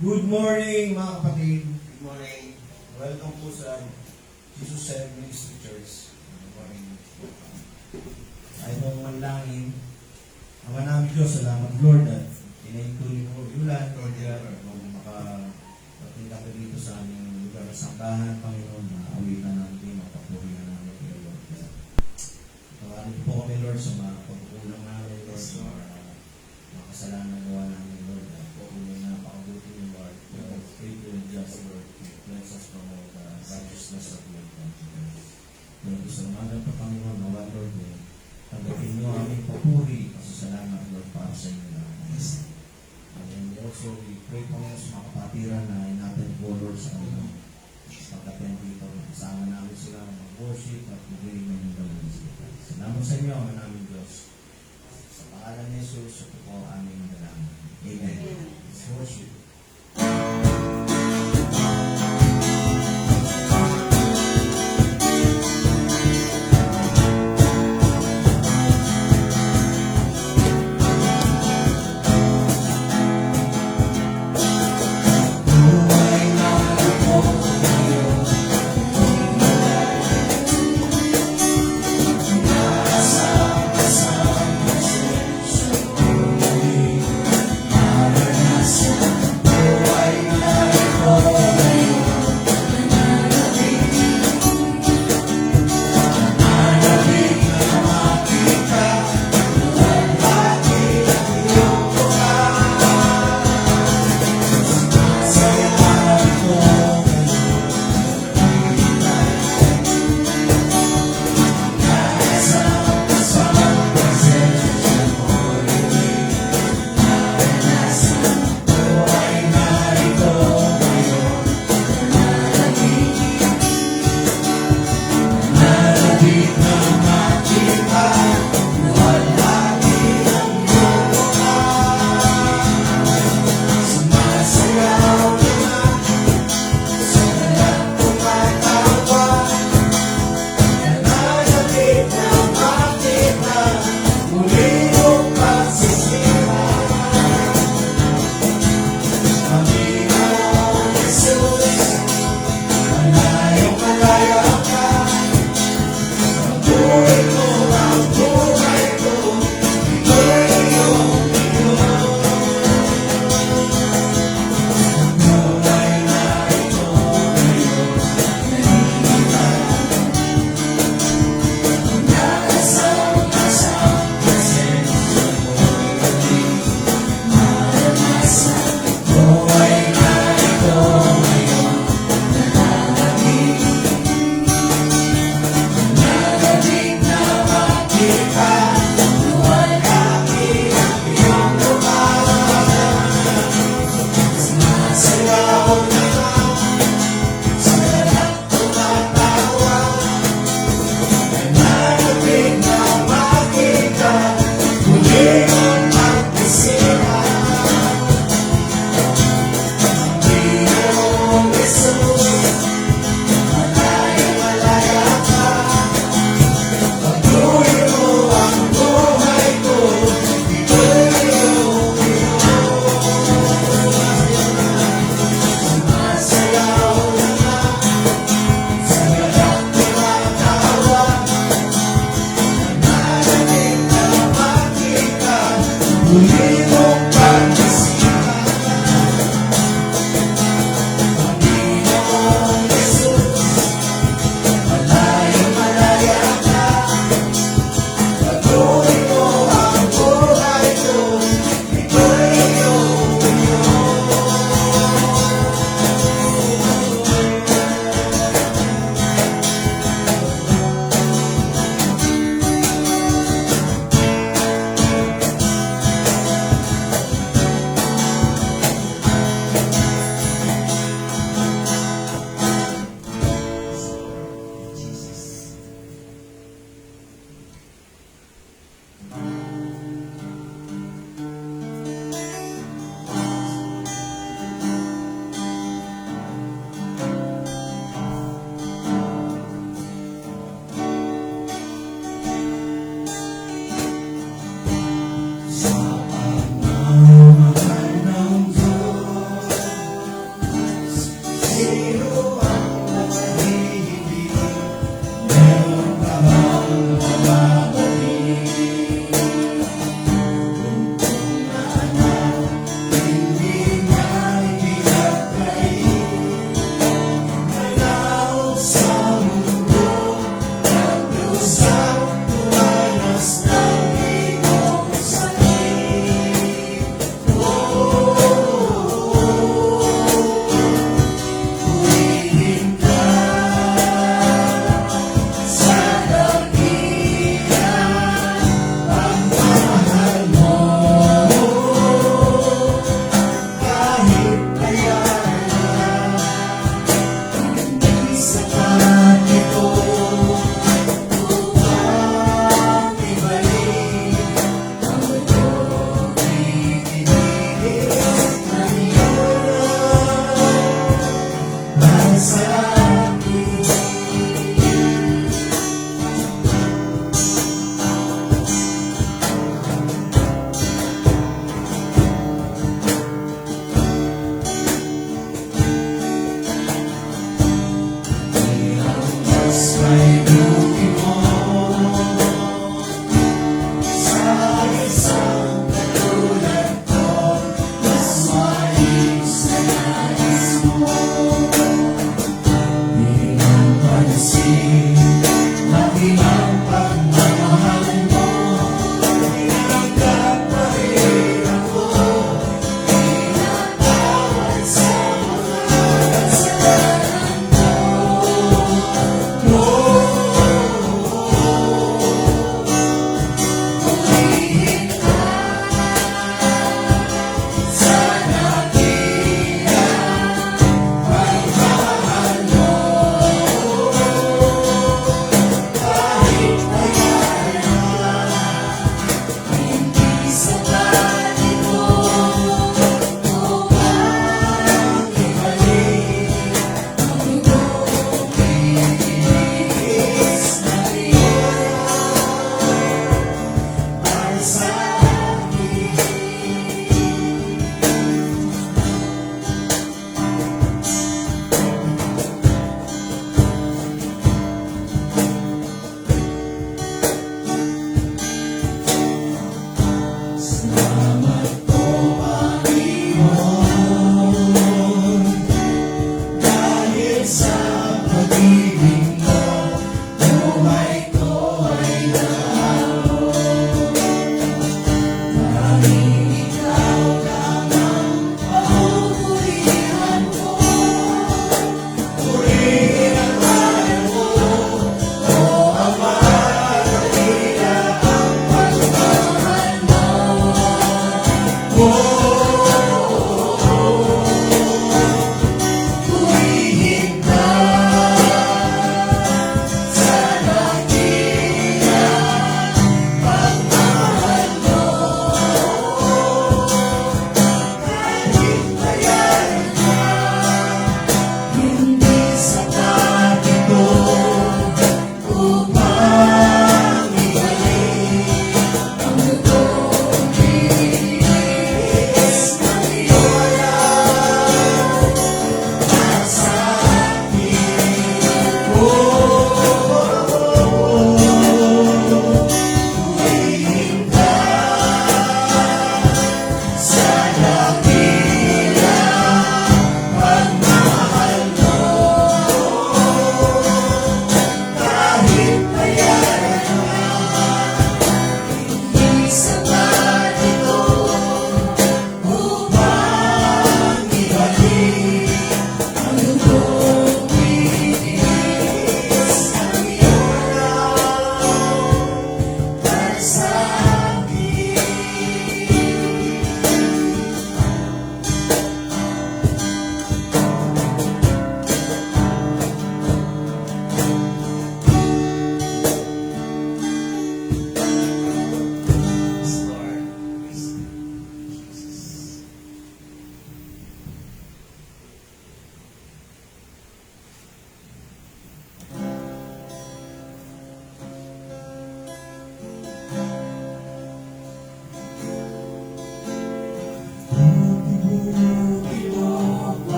Good morning mga kapatid. Good morning. Welcome po sa Jesus Self Ministry Church. Good morning. Ay pong manlangin. Ama namin Diyos, salamat Lord at inaintuli mo ulan. Lord, kung makarating kami dito sa aming lugar ng sangkahan, Panginoon, maawitan namin, mapapurihan namin kayo, Lord. Tawarin po kami, Lord, sa mga pagkukulang namin, Lord, sa mga kasalanan gawa namin, Lord. At pagkulang na pakabuti niyo, Lord. Lord, faithful and just, Lord. Bless us from all the righteousness of your conscience. Lord, sa umagang pa, Panginoon, nawa, Lord, tanggapin niyo aming papuri, pasasalamat, Lord, para sa inyo na. And also, we pray po sa mga kapatiran na inatin po, Lord, sa kanilang pagkapian dito. Kasama namin sila mag-worship at mag-bring ng galing sila. Salamat sa inyo, ang namin Diyos. Sa pangalan ni Jesus, ito po aming dalangin. Amen. Let's worship.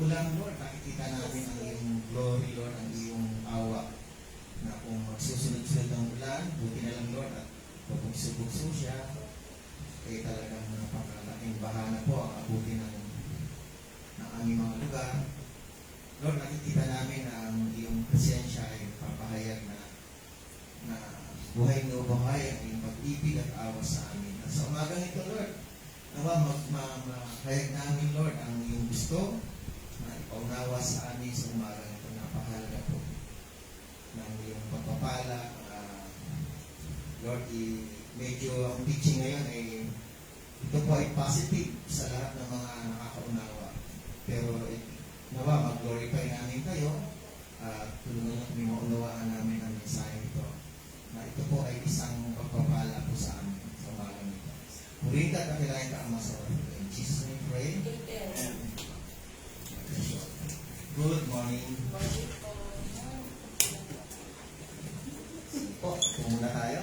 ulan, Lord, nakikita namin ang iyong glory, Lord, ang iyong awa, na kung magsusunod-sunod ang ulan, buti na lang, Lord, at pabugso-bugso siya, eh talagang napakalaking bahana po ang abuti ng aming mga lugar. Lord, nakikita namin na ang iyong presensya ay papahayag na buhay na buhay ang iyong pag-ibig at awa sa amin. At sa umagang ito, Lord, nawa mahayag namin, Lord, ang iyong gusto na ipaunawa sa amin sa umagang ito. Napakahalaga po ng iyong pagpapala. Lord, medyo ang teaching ngayon ay ito po ay positive sa lahat ng mga nakakaunawa. Pero nawa, mag-glorify namin kayo at tulungan nyo kami maunawaan namin ang mensahe ito. Na ito po ay isang pagpapala po sa amin sa umagang ito. Purihin ka at kakilahin ka ang masarap. In Jesus' name pray. Good morning. Sige po, muna tayo.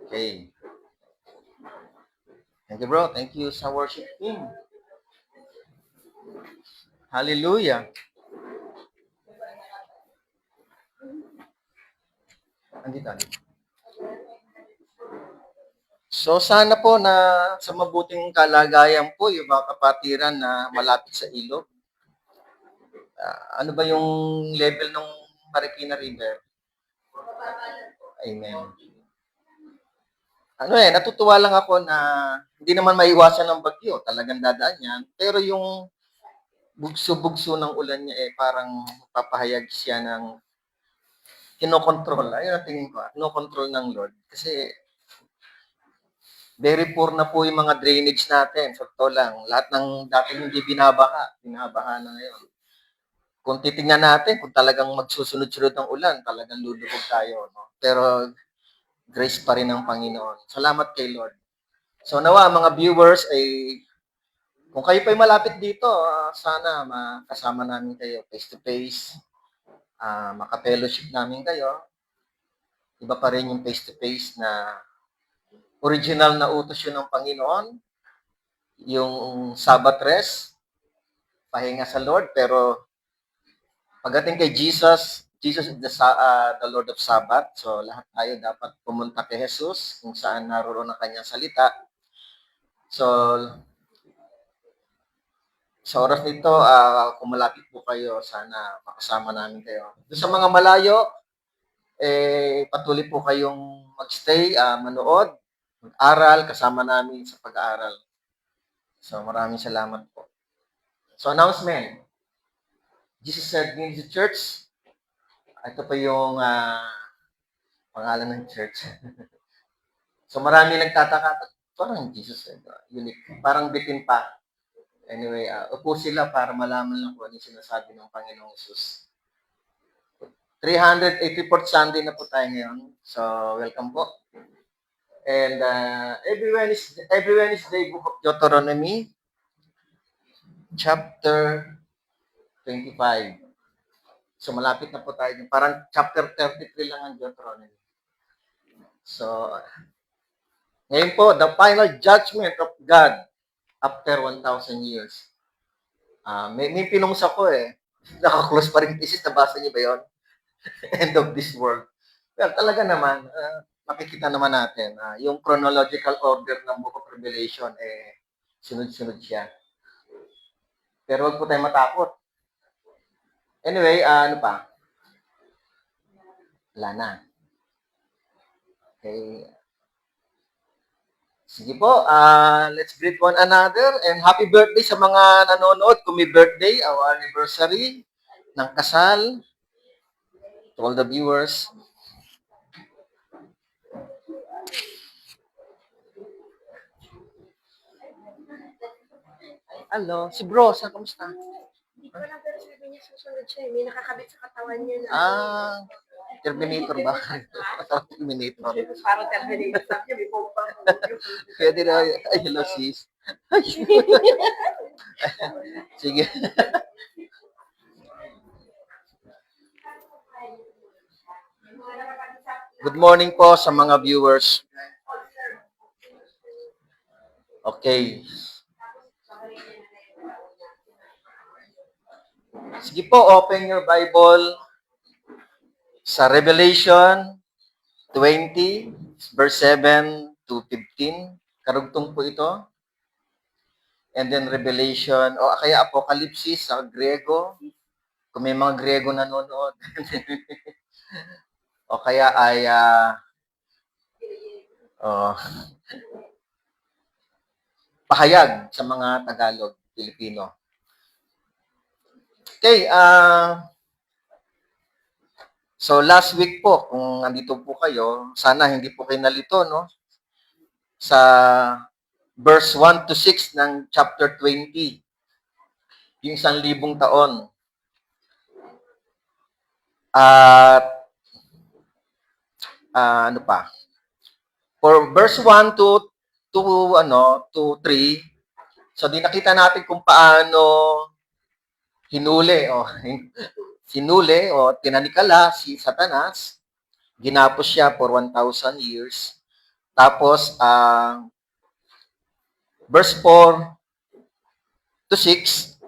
Okay. Thank you, bro. Thank you sa worship team. Hallelujah. Andito. So, sana po na sa mabuting kalagayan po yung mga kapatiran na malapit sa ilog. Ano ba yung level ng Marikina River? Amen. Natutuwa lang ako na hindi naman maiwasan ng bagyo. Talagang dadaan yan. Pero yung bugso-bugso ng ulan niya parang papahayag siya ng kinokontrol. Ayun ang tingin ko. Kinokontrol ng Lord. Kasi very poor na po yung mga drainage natin. So, totoo lang. Lahat ng dati hindi binabaha na ngayon. Kung titingnan natin, kung talagang magsusunod-sunod ng ulan, talagang lulubog tayo. No? Pero grace pa rin ng Panginoon. Salamat kay Lord. So nawa, mga viewers, kung kayo pa'y malapit dito, sana makasama namin kayo face-to-face. Maka-fellowship namin kayo. Iba pa rin yung face-to-face na original na utos yun ng Panginoon. Yung Sabbath rest, pahinga sa Lord, pero pagdating kay Jesus is the Lord of Sabbath. So, lahat tayo dapat pumunta kay Jesus kung saan naroon ang kanyang salita. So, sa oras nito, kung malapit po kayo, sana makasama namin kayo. Doon sa mga malayo, patuloy po kayong magstay, manood, mag-aral, kasama namin sa pag-aaral. So, maraming salamat po. So, announcement. Jesus said in the church. Ito pa yung pangalan ng church. So marami nagtataka, parang Jesus, unique. Parang bitin pa. Anyway, upo sila para malaman lang kung ano yung sinasabi ng Panginoong Jesus. 384th Sunday na po tayo ngayon. So, welcome po. And every Wednesday, Book of Deuteronomy, chapter 25. So, malapit na po tayo. Parang chapter 33 lang ang Deuteronomy. So, ngayon po, the final judgment of God after 1,000 years. May pinungsa ko Naka-close pa rin thesis. Nabasa niyo ba yun? End of this world. Well, talaga naman, makikita naman natin, yung chronological order ng Book of Revelation, sunod-sunod siya. Pero wag po tayo matakot. Anyway, ano pa? Wala na. Okay. Sige po, let's greet one another and happy birthday sa mga nanonood. Kung may birthday, our anniversary ng kasal, to all the viewers. Hello, si Bro, kamusta? Hindi ko lang, pero sabi niya susunod siya. May nakakabit sa katawan niya na. Terminator ba? Terminator. Parang Terminator. Sabi niya, may pompa. Pwede na. Ay, hello sis. Sige. Good morning po sa mga viewers. Okay. Sige po, open your Bible sa Revelation 20, verse 7 to 15. Karugtong po ito. And then Revelation, o kaya Apocalypse sa Grego. Kung may mga Grego nanonood. O kaya ay pahayag sa mga Tagalog, Pilipino. Okay, so last week po, kung nandito po kayo, sana hindi po kayo nalito, no? Sa verse 1 to 6 ng chapter 20, yung 1,000 taon. At ano pa? For verse 1 to 3, so di nakita natin kung paano sinuli o tinanikala si Satanas. Ginapos siya for 1,000 years. Tapos, verse 4 to 6,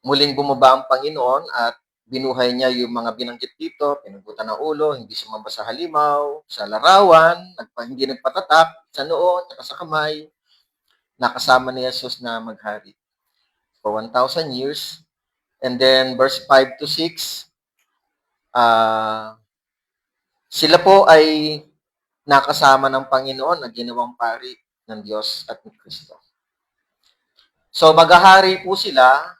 muling bumaba ang Panginoon at binuhay niya yung mga binanggit dito, pinugutan ng ulo, hindi sumamba sa halimaw, sa larawan, hindi nagpatatak, sa noo, at sa kamay, nakasama ni Jesus na maghari for 1,000 years. And then, verse 5 to 6, sila po ay nakasama ng Panginoon na ginawang pari ng Diyos at ni Kristo. So, maghahari po sila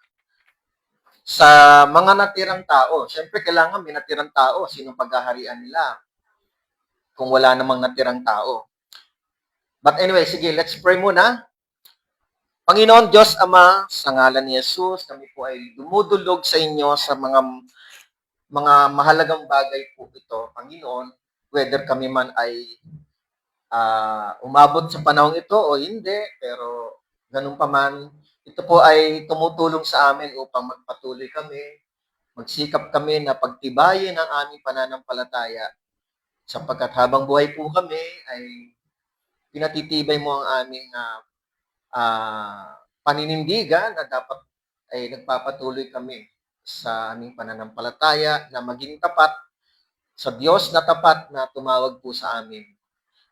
sa mga natirang tao. Siyempre, kailangan may natirang tao. Sinong paghaharian nila? Kung wala namang natirang tao. But anyway, sige, let's pray muna. Panginoon Diyos Ama, sa ngalan ni Jesus, kami po ay dumudulog sa inyo sa mga mahalagang bagay po ito, Panginoon, whether kami man ay umabot sa panahong ito o hindi, pero ganun pa man, ito po ay tumutulong sa amin upang magpatuloy kami, magsikap kami na pagtibayin ang aming pananampalataya, sapagkat habang buhay po kami ay pinatitibay mo ang aming paninindigan na dapat ay nagpapatuloy kami sa aming pananampalataya na maging tapat sa Diyos na tapat na tumawag po sa amin.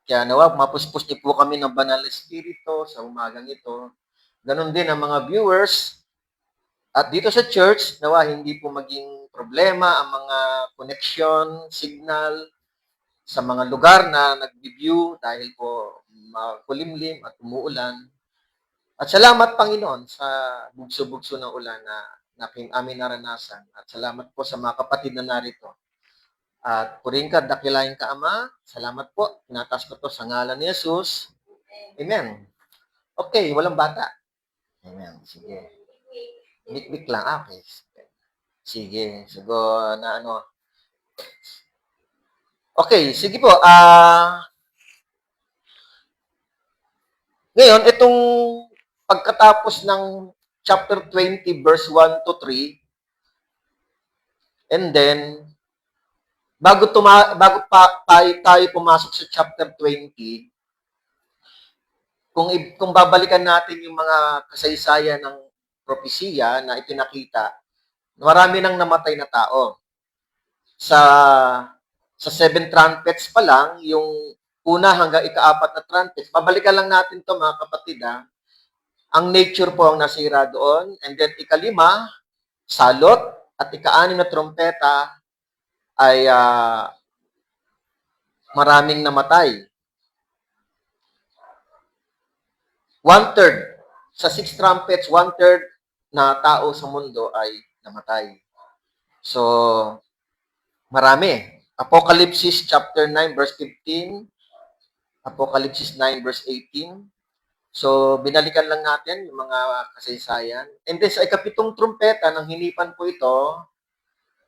Kaya nawa, mapuspos niyo po kami ng banal na espiritu sa umagang ito. Ganon din ang mga viewers. At dito sa church, nawa hindi po maging problema ang mga connection, signal sa mga lugar na nag-view dahil po makulimlim at umuulan. At salamat, Panginoon, sa bugso-bugso ng ulan na amin naranasan. At salamat po sa mga kapatid na narito. At puring ka, dakilain ka, Ama. Salamat po. Tinatas ko to sa ngalan ni Jesus. Amen. Okay, walang bata. Amen. Sige. Bik-bik lang. Okay. Sige. Sigo na ano. Okay, sige po. Ngayon, itong pagkatapos ng chapter 20, verse 1 to 3, and then, bago tayo pumasok sa chapter 20, kung babalikan natin yung mga kasaysayan ng propesiya na ipinakita, marami nang namatay na tao. Sa 7 trumpets pa lang, yung una hanggang ika-4 na trumpets, babalikan lang natin to mga kapatid Ang nature po ang nasira doon. And then, ika-5, salot. At ika-6 na trompeta ay maraming namatay. 1/3. Sa 6 trumpets, 1/3 na tao sa mundo ay namatay. So, marami. Apocalypse chapter 9, verse 15. Apocalypse 9, verse 18. So, binalikan lang natin yung mga kasaysayan. And then, sa ikapitong trumpeta, nang hinipan po ito,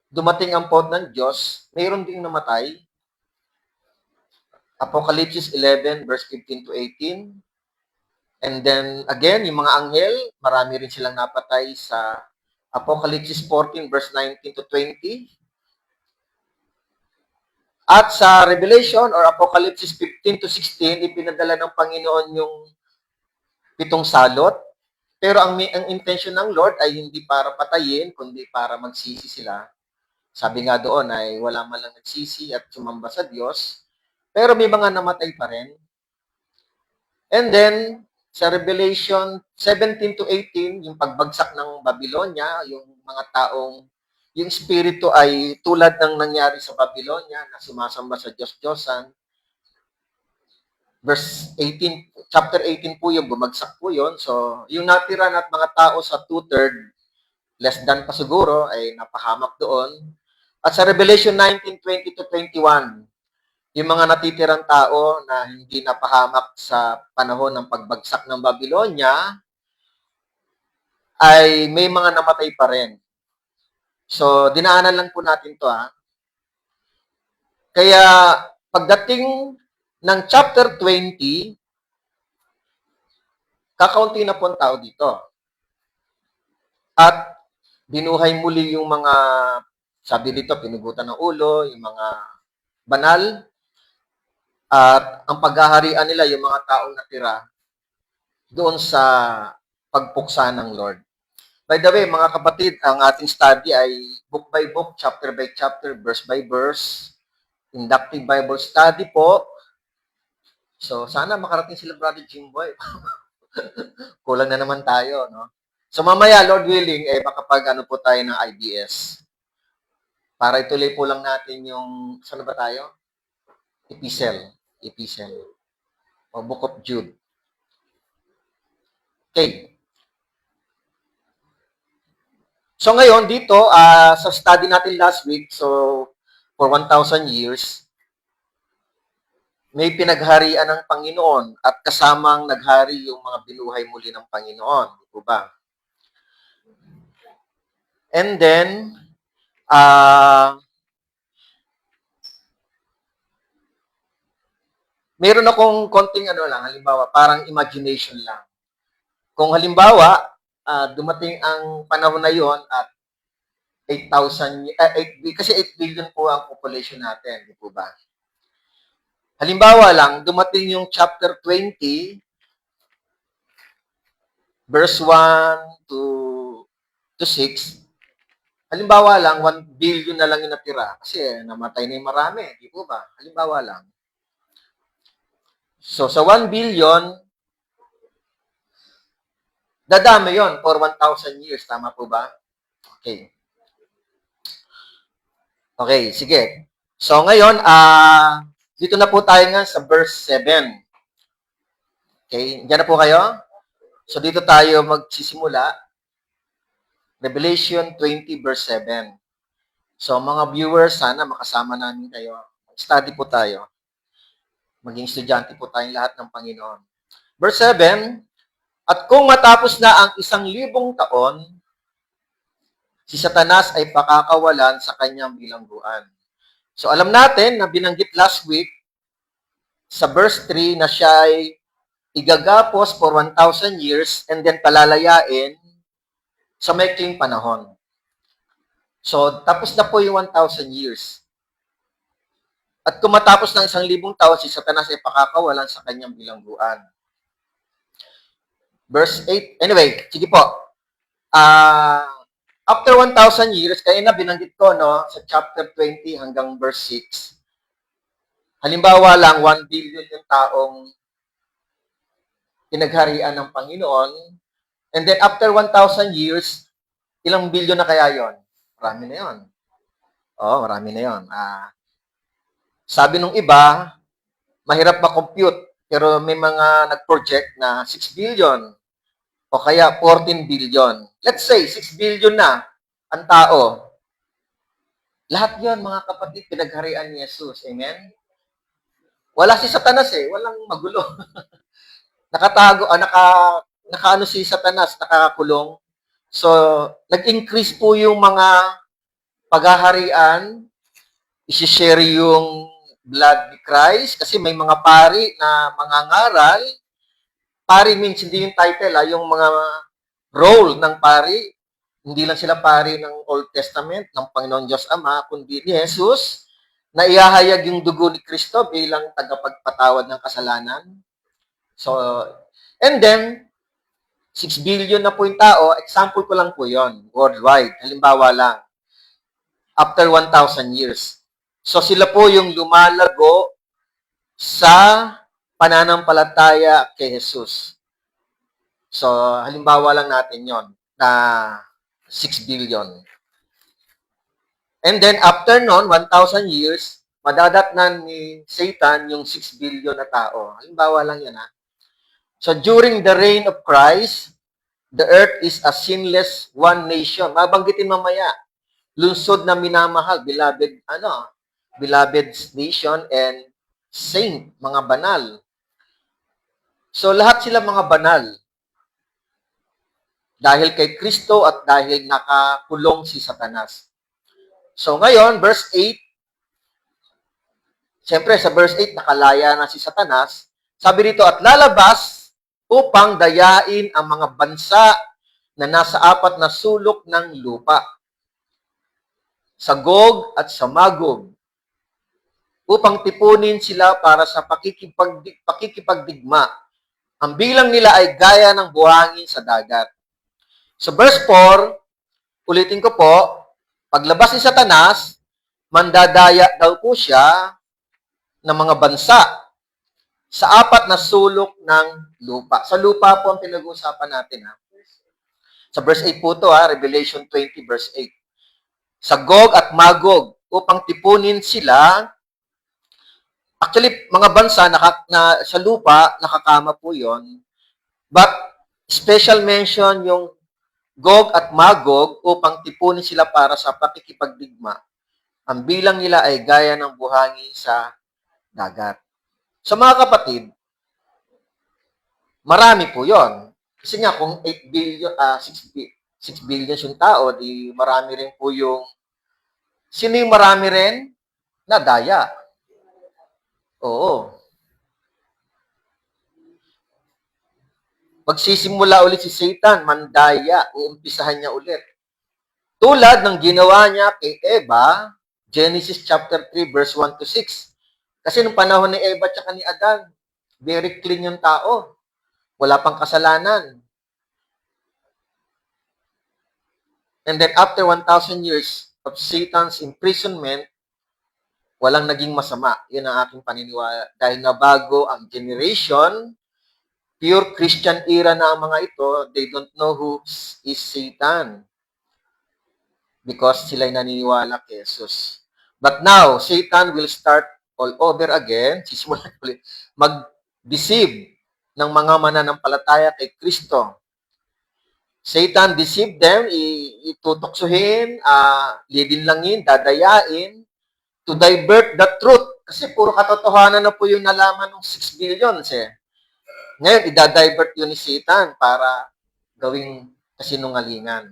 dumating ang pod ng Diyos, mayroon ding namatay. Apocalypse 11, verse 15 to 18. And then, again, yung mga anghel, marami rin silang napatay sa Apocalypse 14, verse 19 to 20. At sa Revelation or Apocalypse 15 to 16, ipinadala ng Panginoon yung 7 salot. Pero ang intention ng Lord ay hindi para patayin, kundi para magsisi sila. Sabi nga doon ay wala man lang nagsisi at sumamba sa Diyos. Pero may mga namatay pa rin. And then, sa Revelation 17 to 18, yung pagbagsak ng Babylonia, yung mga taong, yung spirito ay tulad ng nangyari sa Babylonia na sumasamba sa Diyos-Diyosan. Verse 18, chapter 18 po yung bumagsak po yun. So, yung natira at mga tao sa 2/3, less than pa siguro, ay napahamak doon. At sa Revelation 19, 20 to 21, yung mga natitirang tao na hindi napahamak sa panahon ng pagbagsak ng Babylonia, ay may mga namatay pa rin. So, dinaanan lang po natin to ha. Kaya, pagdating ng chapter 20, kakaunti na po ang tao dito. At binuhay muli yung mga, sabi dito, pinugutan ng ulo, yung mga banal, at ang paghaharian nila, yung mga taong natira, doon sa pagpuksa ng Lord. By the way, mga kapatid, ang ating study ay book by book, chapter by chapter, verse by verse, inductive Bible study po. So, sana makarating sila, Brother Jimboy. Kulang na naman tayo, no? So, mamaya, Lord willing, makapag-ano po tayo ng IBS. Para ituloy po lang natin yung, saan ba tayo? Epistle. O Book of Jude. Okay. So ngayon dito, sa study natin last week, so for 1,000 years, may pinagharian ng Panginoon at kasamang naghari yung mga binuhay muli ng Panginoon. Di po ba? And then, meron akong konting halimbawa, parang imagination lang. Kung halimbawa, dumating ang panahon na yon at 8 billion po ang population natin, di po ba? Halimbawa lang, dumating yung chapter 20, verse 1 to 6, halimbawa lang, 1 billion na lang yung natira. Kasi namatay na yung marami, di po ba? Halimbawa lang. So, sa 1 billion, dadami yon for 1,000 years. Tama po ba? Okay. Okay, sige. So, ngayon, dito na po tayo nga sa verse 7. Okay, diyan na po kayo? So, dito tayo magsisimula. Revelation 20, verse 7. So, mga viewers, sana makasama namin kayo. Study po tayo. Maging estudyante po tayong lahat ng Panginoon. Verse 7, at kung matapos na ang 1,000 taon, si Satanas ay pakakawalan sa kanyang bilangguan. So, alam natin na binanggit last week sa verse 3 na siya ay igagapos for 1,000 years and then palalayain sa maikling panahon. So, tapos na po yung 1,000 years. At kung matapos ng 1,000 taon, si Satanas ay pakakawalan sa kanyang bilangguan. Verse 8. Anyway, sige po. After 1,000 years, kaya na binanggit ko, no, sa chapter 20 hanggang verse 6. Halimbawa lang, 1 billion yung taong pinagharian ng Panginoon. And then after 1,000 years, ilang billion na kaya yon? Marami na yon. Oo, marami na yon. Sabi nung iba, mahirap ma-compute. Pero may mga nag-project na 6 billion o kaya 14 billion. Let's say, 6 billion na ang tao. Lahat yon mga kapatid, pinagharian ni Jesus. Amen? Wala si Satanas walang magulo. Nakatago, nakaano si Satanas, nakakulong. So, nag-increase po yung mga paghaharian, isi-share yung blood ni Christ, kasi may mga pari na mangangaral. Pari means hindi yung title, yung mga role ng pari. Hindi lang sila pari ng Old Testament, ng Panginoon Diyos Ama, kundi ni Jesus. na ihahayag yung dugo ni Kristo bilang tagapagpatawad ng kasalanan. So, and then, 6 billion na po yung tao, example ko lang po yon worldwide. Halimbawa lang, after 1,000 years. So, sila po yung lumalago sa pananampalataya kay Jesus. So, halimbawa lang natin yon na 6 billion. And then, after nun, 1,000 years, madadatnan ni Satan yung 6 billion na tao. Halimbawa lang yan, ha? So, during the reign of Christ, the earth is a sinless one nation. Mabanggitin mamaya, lungsod na minamahal, beloved nation and saint, mga banal. So, lahat sila mga banal. Dahil kay Kristo at dahil nakakulong si Satanas. So, ngayon, verse 8, siyempre, sa verse 8, nakalaya na si Satanas. Sabi dito, at lalabas upang dayain ang mga bansa na nasa 4 na sulok ng lupa. Sa Gog at sa Magog. Upang tipunin sila para sa pakikipagdigma. Ang bilang nila ay gaya ng buhangin sa dagat. So, verse 4, ulitin ko po, paglabas ni Satanas, mandadaya daw po siya ng mga bansa sa 4 na sulok ng lupa. Sa lupa po ang pinag-uusapan natin. Ha? Sa verse 8 po ito, Revelation 20 verse 8. Sa Gog at Magog, upang tipunin sila. Actually, mga bansa sa lupa, nakakama po yon. But, special mention yung Gog at Magog upang tipunin sila para sa pakikipagdigma. Ang bilang nila ay gaya ng buhangin sa dagat. So mga kapatid, marami po yon. Kasi nga kung 8 billion, 6 billion yung tao, di marami rin po yung, sino yung marami rin? Nadaya. Oo. Magsisimula ulit si Satan, mandaya, uumpisahan niya ulit. Tulad ng ginawa niya kay Eva, Genesis chapter 3, verse 1 to 6. Kasi nung panahon ni Eva at ni Adan, very clean yung tao. Wala pang kasalanan. And then after 1,000 years of Satan's imprisonment, walang naging masama. Yun ang aking paniniwala. Dahil nabago ang generation, pure Christian era na ang mga ito, they don't know who is Satan. Because sila'y naniniwala kay Jesus. But now, Satan will start all over again, mag-deceive ng mga mananampalataya kay Kristo. Satan deceived them, itutoksuhin, lidinlangin, dadayain, to divert the truth. Kasi puro katotohanan na po yung nalaman ng 6 billions eh. Ngayon, idadivert yun ni Satan para gawing kasinungalingan.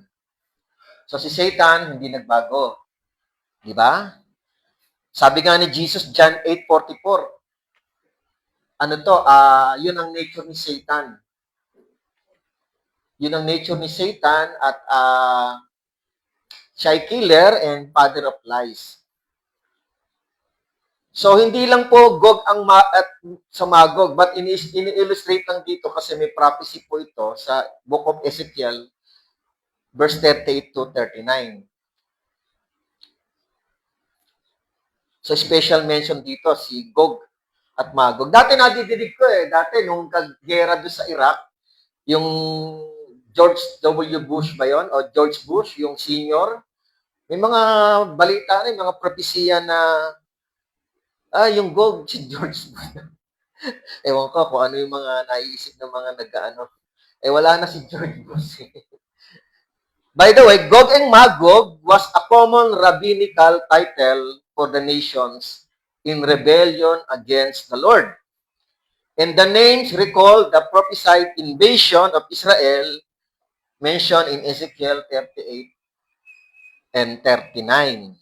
So, si Satan, hindi nagbago. Di ba? Sabi nga ni Jesus, John 8:44, yun ang nature ni Satan. Yun ang nature ni Satan at siya ay killer and father of lies. So, hindi lang po Gog at sa Magog, but ini-illustrate lang dito kasi may prophecy po ito sa Book of Ezekiel, verse 38 to 39. So, special mention dito si Gog at Magog. Dati nadidinig ko dati nung kagera doon sa Iraq, yung George W. Bush ba yun? O George Bush, yung senior, may mga balita rin, mga propesya na yung Gog, si George Bush. Ewan ko kung ano yung mga naiisip ng mga nag-ano. Wala na si George Bush. By the way, Gog and Magog was a common rabbinical title for the nations in rebellion against the Lord. And the names recall the prophesied invasion of Israel mentioned in Ezekiel 38 and 39.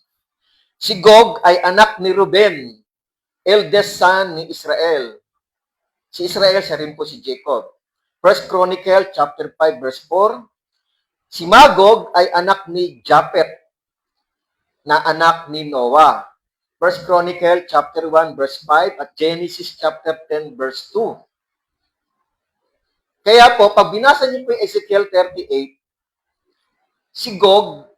Si Gog ay anak ni Reuben, eldest son ni Israel. Si Israel, siya rin po si Jacob. 1 Chronicle chapter 5 verse 4. Si Magog ay anak ni Japhet, na anak ni Noah. 1 1 Chronicle chapter 1 verse 5 at Genesis chapter 10 verse 2. Kaya po, pag binasa niyo po yung Ezekiel 38, si Gog,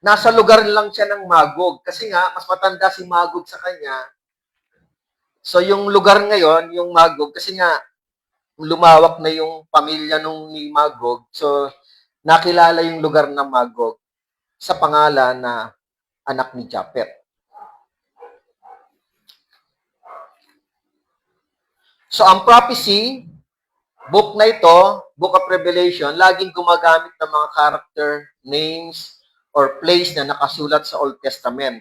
nasa lugar lang siya ng Magog. Kasi nga, mas matanda si Magog sa kanya. So, yung lugar ngayon, yung Magog, kasi nga, lumawak na yung pamilya ni Magog. So, nakilala yung lugar ng Magog sa pangalan na anak ni Japhet. So, ang prophecy, book na ito, Book of Revelation, laging gumagamit ng mga character, names, or place na nakasulat sa Old Testament.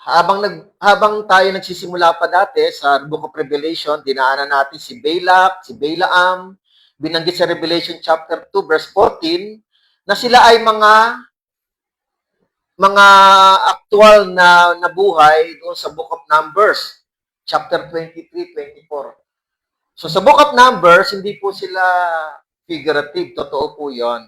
Habang tayo nagsisimula pa dati sa Book of Revelation, dinaanan natin si Balak, si Balaam, binanggit sa Revelation chapter 2 verse 14 na sila ay mga actual na nabuhay doon sa Book of Numbers, chapter 23, 24. So sa Book of Numbers, hindi po sila figurative, totoo po 'yon.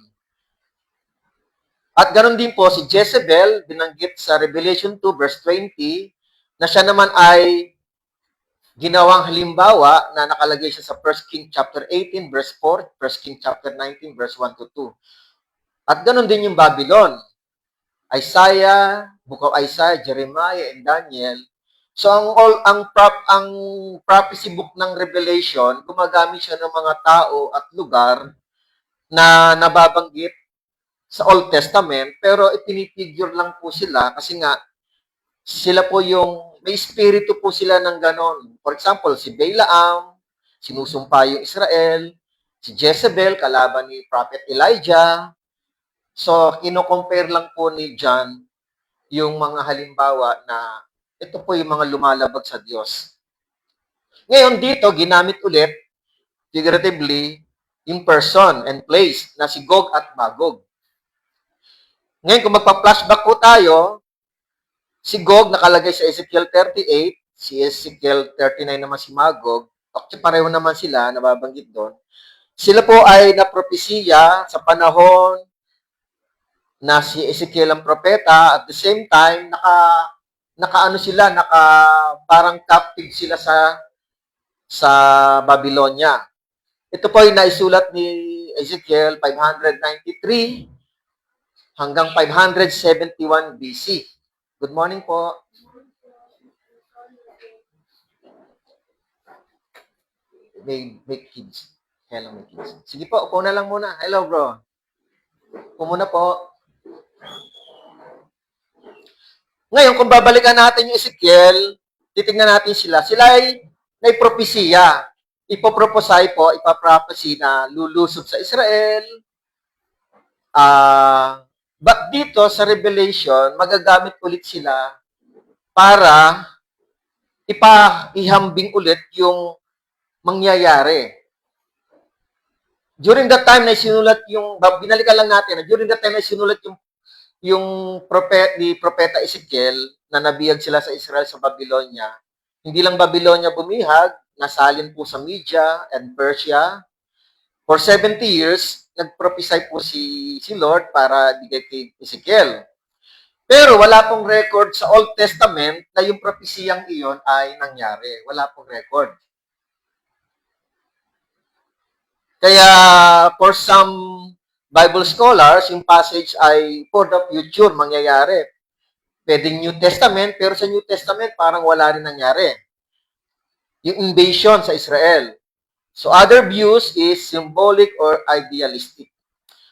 At ganoon din po si Jezebel, binanggit sa Revelation 2 verse 20, na siya naman ay ginawang halimbawa na nakalagay siya sa 1 King chapter 18 verse 4, 1 King chapter 19 verse 1 to 2. At ganoon din yung Babylon. Isaiah, Book of Isaiah, Jeremiah, and Daniel. So ang prophecy book ng Revelation, gumagamit siya ng mga tao at lugar na nababanggit sa Old Testament, pero ipinifigure lang po sila kasi nga sila po yung may espiritu po sila ng ganon. For example, si Balaam, sinusumpa yung Israel, si Jezebel, kalaban ni Prophet Elijah. So, kino-compare lang po ni John yung mga halimbawa na ito po yung mga lumalabag sa Diyos. Ngayon dito, ginamit ulit, figuratively, yung person and place na si Gog at Magog. Ngayon, kung magpa-flashback po tayo, si Gog nakalagay sa Ezekiel 38, si Ezekiel 39 naman si Magog, pareho naman sila, nababanggit doon. Sila po ay napropesiya sa panahon na si Ezekiel ang propeta, at the same time, parang captive sila sa Babylonia. Ito po ay naisulat ni Ezekiel 593 hanggang 571 BC. Good morning po. May kids. Hello, may kids. Sige po, upo na lang muna. Hello, bro. Upo muna po. Ngayon, kung babalikan natin yung Ezekiel, titingnan natin sila. Sila ay may propesiya. Ipoprophesy po, ipaprophecy na lulusob sa Israel. But dito sa Revelation, magagamit ulit sila para ihambing ulit yung mangyayari. During that time na sinulat binalikan lang natin, during that time na sinulat yung propeta Ezekiel na nabiyag sila sa Israel sa Babylonia. Hindi lang Babylonia bumihag, nasalin po sa Media and Persia. For 70 years, nagprophesy po si Lord para bigay kay Ezekiel. Pero wala pong record sa Old Testament na yung propesiyang iyon ay nangyari. Wala pong record. Kaya for some Bible scholars, yung passage ay for the future mangyayari. Pwedeng New Testament, pero sa New Testament parang wala rin nangyari. Yung invasion sa Israel. So other views is symbolic or idealistic.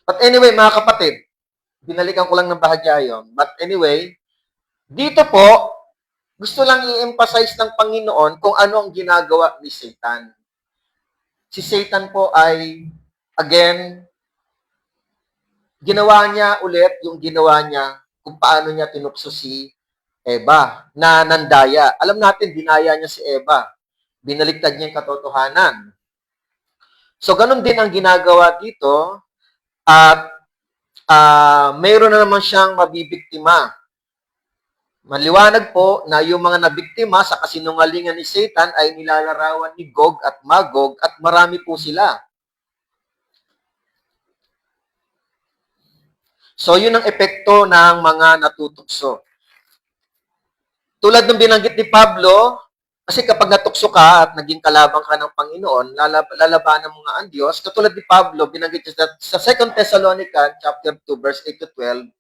But anyway, mga kapatid, binalikan ko lang ng bahagya yun. But anyway, dito po, gusto lang i-emphasize ng Panginoon kung ano ang ginagawa ni Satan. Si Satan po ay, again, ginawa niya ulit yung ginawa niya kung paano niya tinukso si Eva na nandaya. Alam natin, dinaya niya si Eva. Binaliktad niya yung katotohanan. So, ganun din ang ginagawa dito at mayroon na naman siyang mabibiktima. Maliwanag po na yung mga nabiktima sa kasinungalingan ni Satan ay nilalarawan ni Gog at Magog at marami po sila. So, yun ang epekto ng mga natutukso. tulad ng binanggit ni Pablo, kasi kapag natukso ka at naging kalabang ka ng Panginoon, lalabanan mo nga ang Diyos. Katulad ni Pablo, binanggit niya sa 2 Thessalonians chapter 2, verse 8 to 12,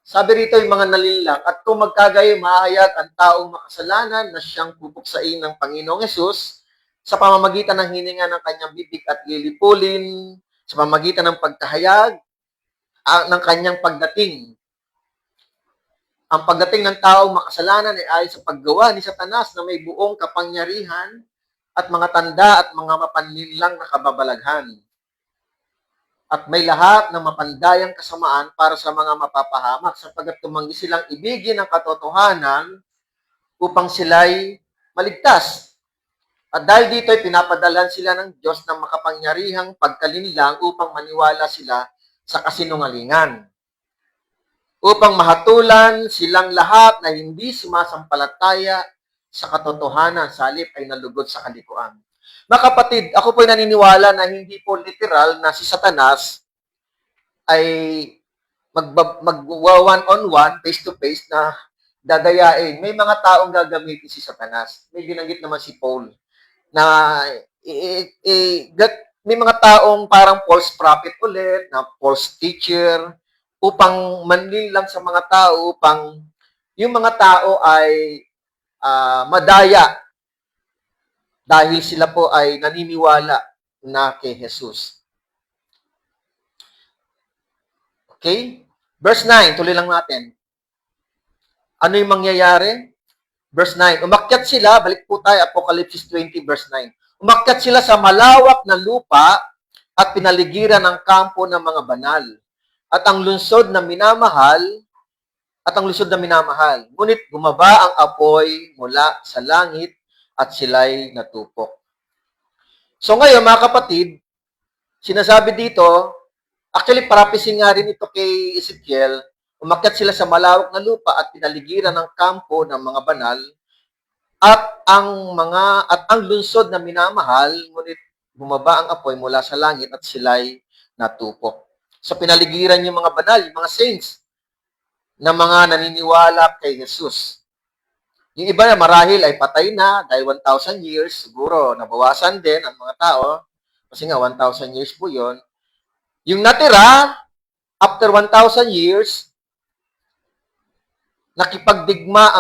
sabi rito yung mga nalilang, at kung magkagayo, mahayag ang taong makasalanan na siyang pupuksain ng Panginoong Yesus sa pamamagitan ng hininga ng kanyang bibig at lilipulin, sa pamamagitan ng pagkahayag ng kanyang pagdating. Ang pagdating ng taong makasalanan ay ayon sa paggawa ni Satanas na may buong kapangyarihan at mga tanda at mga mapanlinlang na kababalaghan. At may lahat ng mapandayang kasamaan para sa mga mapapahamak sapagkat tumanggi silang ibigin ang katotohanan upang sila'y maligtas. At dahil dito ay pinapadalan sila ng Diyos ng makapangyarihang pagkalinlang upang maniwala sila sa kasinungalingan. Upang mahatulan silang lahat na hindi sumasampalataya sa katotohanan, sa halip ay nalugod sa kalikuan. Mga kapatid, ako po'y naniniwala na hindi po literal na si Satanas ay mag-one-on-one, face-to-face na dadayain. May mga taong gagamitin si Satanas. May binanggit naman si Paul na may mga taong parang false prophet ulit, na false teacher, upang manlilang sa mga tao, upang yung mga tao ay madaya dahil sila po ay naniniwala na kay Jesus. Okay? Verse 9, tuloy lang natin. Ano yung mangyayari? Verse 9, umakyat sila, balik po tayo, Apocalypse 20, verse 9. Umakyat sila sa malawak na lupa at pinaligiran ng kampo ng mga banal. At ang lungsod na minamahal, ngunit bumaba ang apoy mula sa langit at sila'y natupok. So ngayon, mga kapatid, sinasabi dito, actually, prophecy nga rin ito kay Ezekiel, umakyat sila sa malawak na lupa at pinaligiran ng kampo ng mga banal at ang lungsod na minamahal, ngunit bumaba ang apoy mula sa langit at sila'y natupok. So pinaligiran yung mga banal, yung mga saints na mga naniniwala kay Jesus. Yung iba na marahil ay patay na dahil 1,000 years, siguro nabawasan din ang mga tao kasi nga 1,000 years po yun. Yung natira, after 1,000 years, nakipagdigma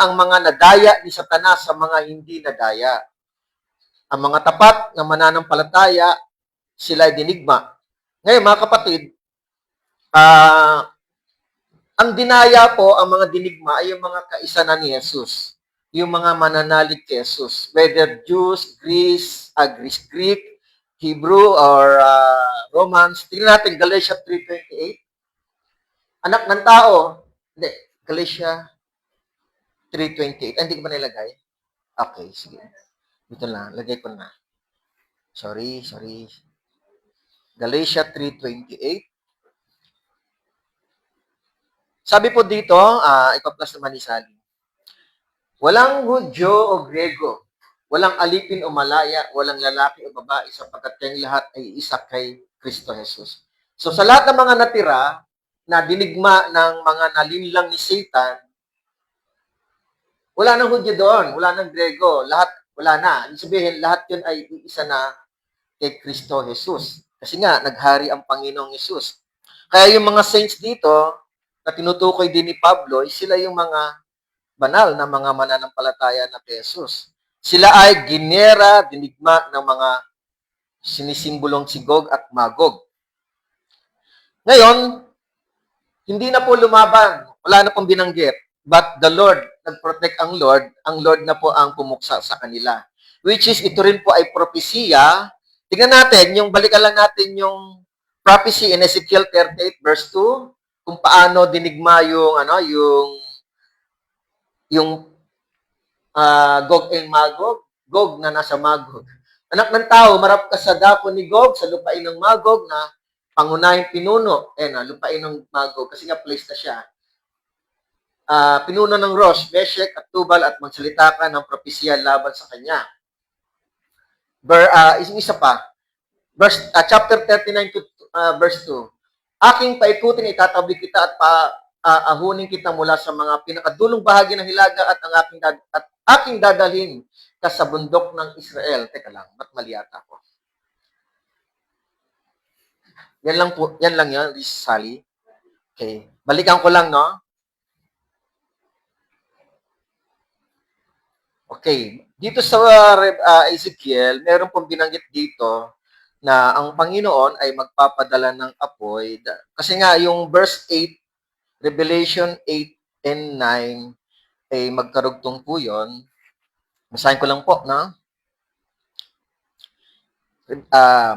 ang mga nadaya ni Satanas sa mga hindi nadaya. Ang mga tapat na mananampalataya, sila ay dinigma. Ngayon, mga kapatid, ang dinaya po, ang mga dinigma ay yung mga kaisanan ni Jesus. Yung mga mananalig kay Jesus. Whether Jews, Greek, Hebrew, or Romans. Tingnan natin, Galatia 3:28. Anak ng tao. Hindi, Galatia 3:28. Hindi ko ba nilagay? Okay, sige. Dito lang, lagay ko na. Sorry. Galatia 3:28. Sabi po dito, ipaplas naman ni Sally. Walang Hudyo o Grego, walang alipin o malaya, walang lalaki o babae, sapagkat kayong lahat ay isa kay Kristo Jesus. So sa lahat ng mga natira na dinigma ng mga nalinlang ni Satan, wala nang Hudyo doon, wala nang Grego, lahat, wala na. Ibig sabihin, lahat yun ay isa na kay Kristo Jesus. Kasi nga, naghari ang Panginoong Jesus. Kaya yung mga saints dito, na tinutukoy din ni Pablo, sila yung mga banal na mga mananampalataya na kay Jesus. Sila ay ginera, dinigma ng mga sinisimbolong si Gog at Magog. Ngayon, hindi na po lumaban, wala na pong binanggit, but the Lord, nag-protect ang Lord na po ang pumuksa sa kanila. Which is, ito rin po ay propesiya. Tingnan natin, balikan lang natin yung prophecy in Ezekiel 38 verse 2, kung paano dinigma yung Gog and Magog, Gog na nasa Magog. Anak ng tao, marap ka sa dapo ni Gog, sa lupain ng Magog na pangunahing pinuno, lupain ng Magog, kasi nga place na siya. Pinuno ng Rosh, Meshek at Tubal at magsalita ka ng propesya laban sa kanya. Isa pa, chapter 39 to verse 2. Aking paikutin, itatabi kita at aahunin kita mula sa mga pinakadulong bahagi ng hilaga at aking dadalhin ka sa bundok ng Israel. Teka lang, ba't mali yata ako? Yan lang po, yan lang yun, Miss Sally. Okay. Balikan ko lang, no? Okay. Dito sa Ezekiel, meron pong binanggit dito na ang Panginoon ay magpapadala ng apoy. Kasi nga, yung verse 8, Revelation 8 and 9, ay magkarugtong po yun. Basahin ko lang po, no?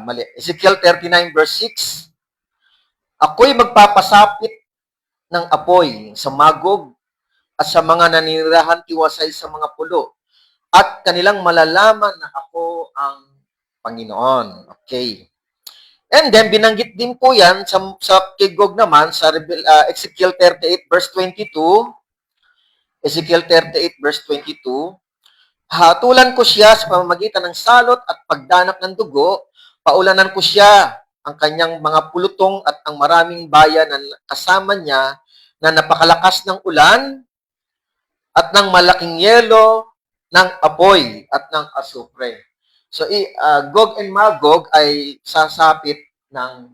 Mali. Ezekiel 39 verse 6. Ako'y magpapasapit ng apoy sa Magog at sa mga nanirahan tiwasay sa mga pulo at kanilang malalaman na ako ang Panginoon. Okay. And then, binanggit din po yan sa kay Gog naman sa Ezekiel 38 verse 22. Ezekiel 38 verse 22. Hatulan ko siya sa pamamagitan ng salot at pagdanak ng dugo. Paulanan ko siya ang kanyang mga pulutong at ang maraming bayan na kasama niya na napakalakas ng ulan at ng malaking yelo, ng apoy at ng asupre. So, Gog and Magog ay sasapit ng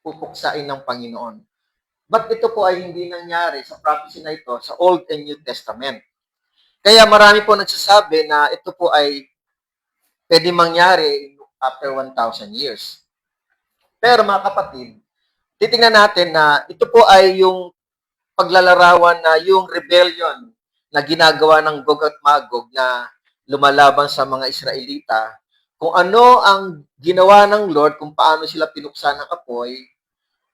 pupuksain ng Panginoon. But ito po ay hindi nangyari sa prophecy na ito sa Old and New Testament. Kaya marami po nagsasabi na ito po ay pwede mangyari after 1,000 years. Pero mga kapatid, titingnan natin na ito po ay yung paglalarawan na yung rebellion na ginagawa ng Gog at Magog na lumalaban sa mga Israelita. Kung ano ang ginawa ng Lord, kung paano sila pinuksan ng apoy,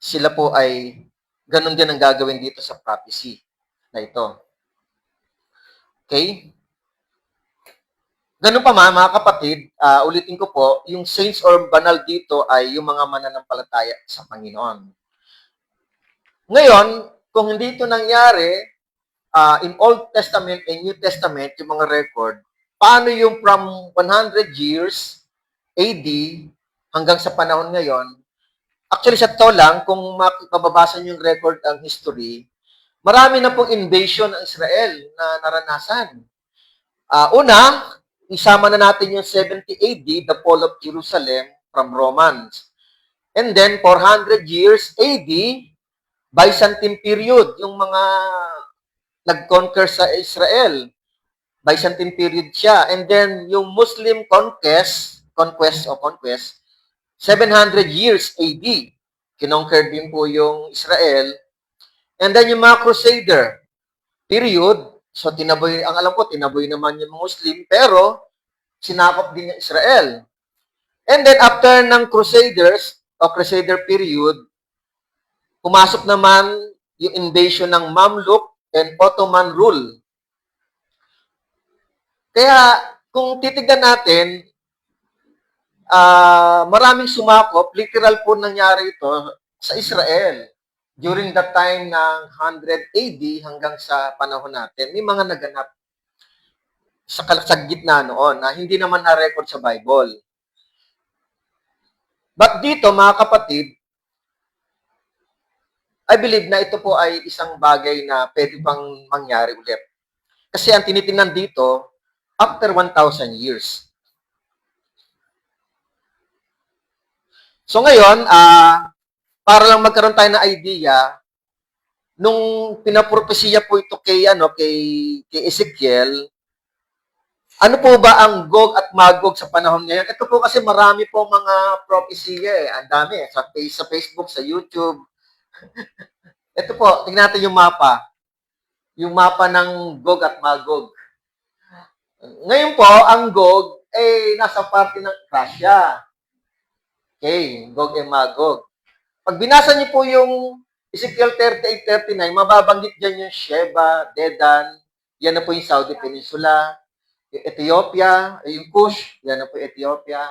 sila po ay ganun din ang gagawin dito sa prophecy na ito. Okay? Ganun pa man, mga kapatid, ulitin ko po, yung saints or banal dito ay yung mga mananampalataya sa Panginoon. Ngayon, kung hindi ito nangyari, in Old Testament and New Testament, yung mga record, paano yung from 100 years AD hanggang sa panahon ngayon? Actually, sa to lang, kung makababasa nyo yung record ang history, marami na pong invasion ng Israel na naranasan. Una, isama na natin yung 70 AD, the fall of Jerusalem from Romans. And then, 400 years AD, Byzantine period, yung mga nag-conquer sa Israel. Byzantine period siya. And then, yung Muslim conquest, 700 years AD. Kinonquer din po yung Israel. And then, yung mga Crusader period, so tinaboy, ang alam ko, tinaboy naman yung Muslim, pero sinakop din yung Israel. And then, after ng Crusaders, o Crusader period, pumasok naman yung invasion ng Mamluk and Ottoman rule. Kaya, kung titignan natin, maraming sumakop, literal po nangyari ito sa Israel. During that time ng 100 AD hanggang sa panahon natin, may mga naganap sa gitna noon na hindi naman na-record sa Bible. But dito, mga kapatid, I believe na ito po ay isang bagay na pwede bang mangyari ulit. Kasi ang tinitingnan dito, after 1,000 years. So ngayon, para lang magkaroon tayo ng idea, nung pinapropesiya po ito kay Ezekiel, ano po ba ang Gog at Magog sa panahon ngayon? Ito po kasi marami po mga propesiya eh. Ang dami sa Facebook, sa YouTube. Ito po, tingnan natin yung mapa. Yung mapa ng Gog at Magog. Ngayon po, ang Gog ay nasa parte ng Russia. Okay, Gog and Magog. Pag binasa niyo po yung Ezekiel 38-39, mababanggit dyan yung Sheba, Dedan, yan na po yung Saudi Peninsula, yung Ethiopia, yung Kush, yan na po yung Ethiopia,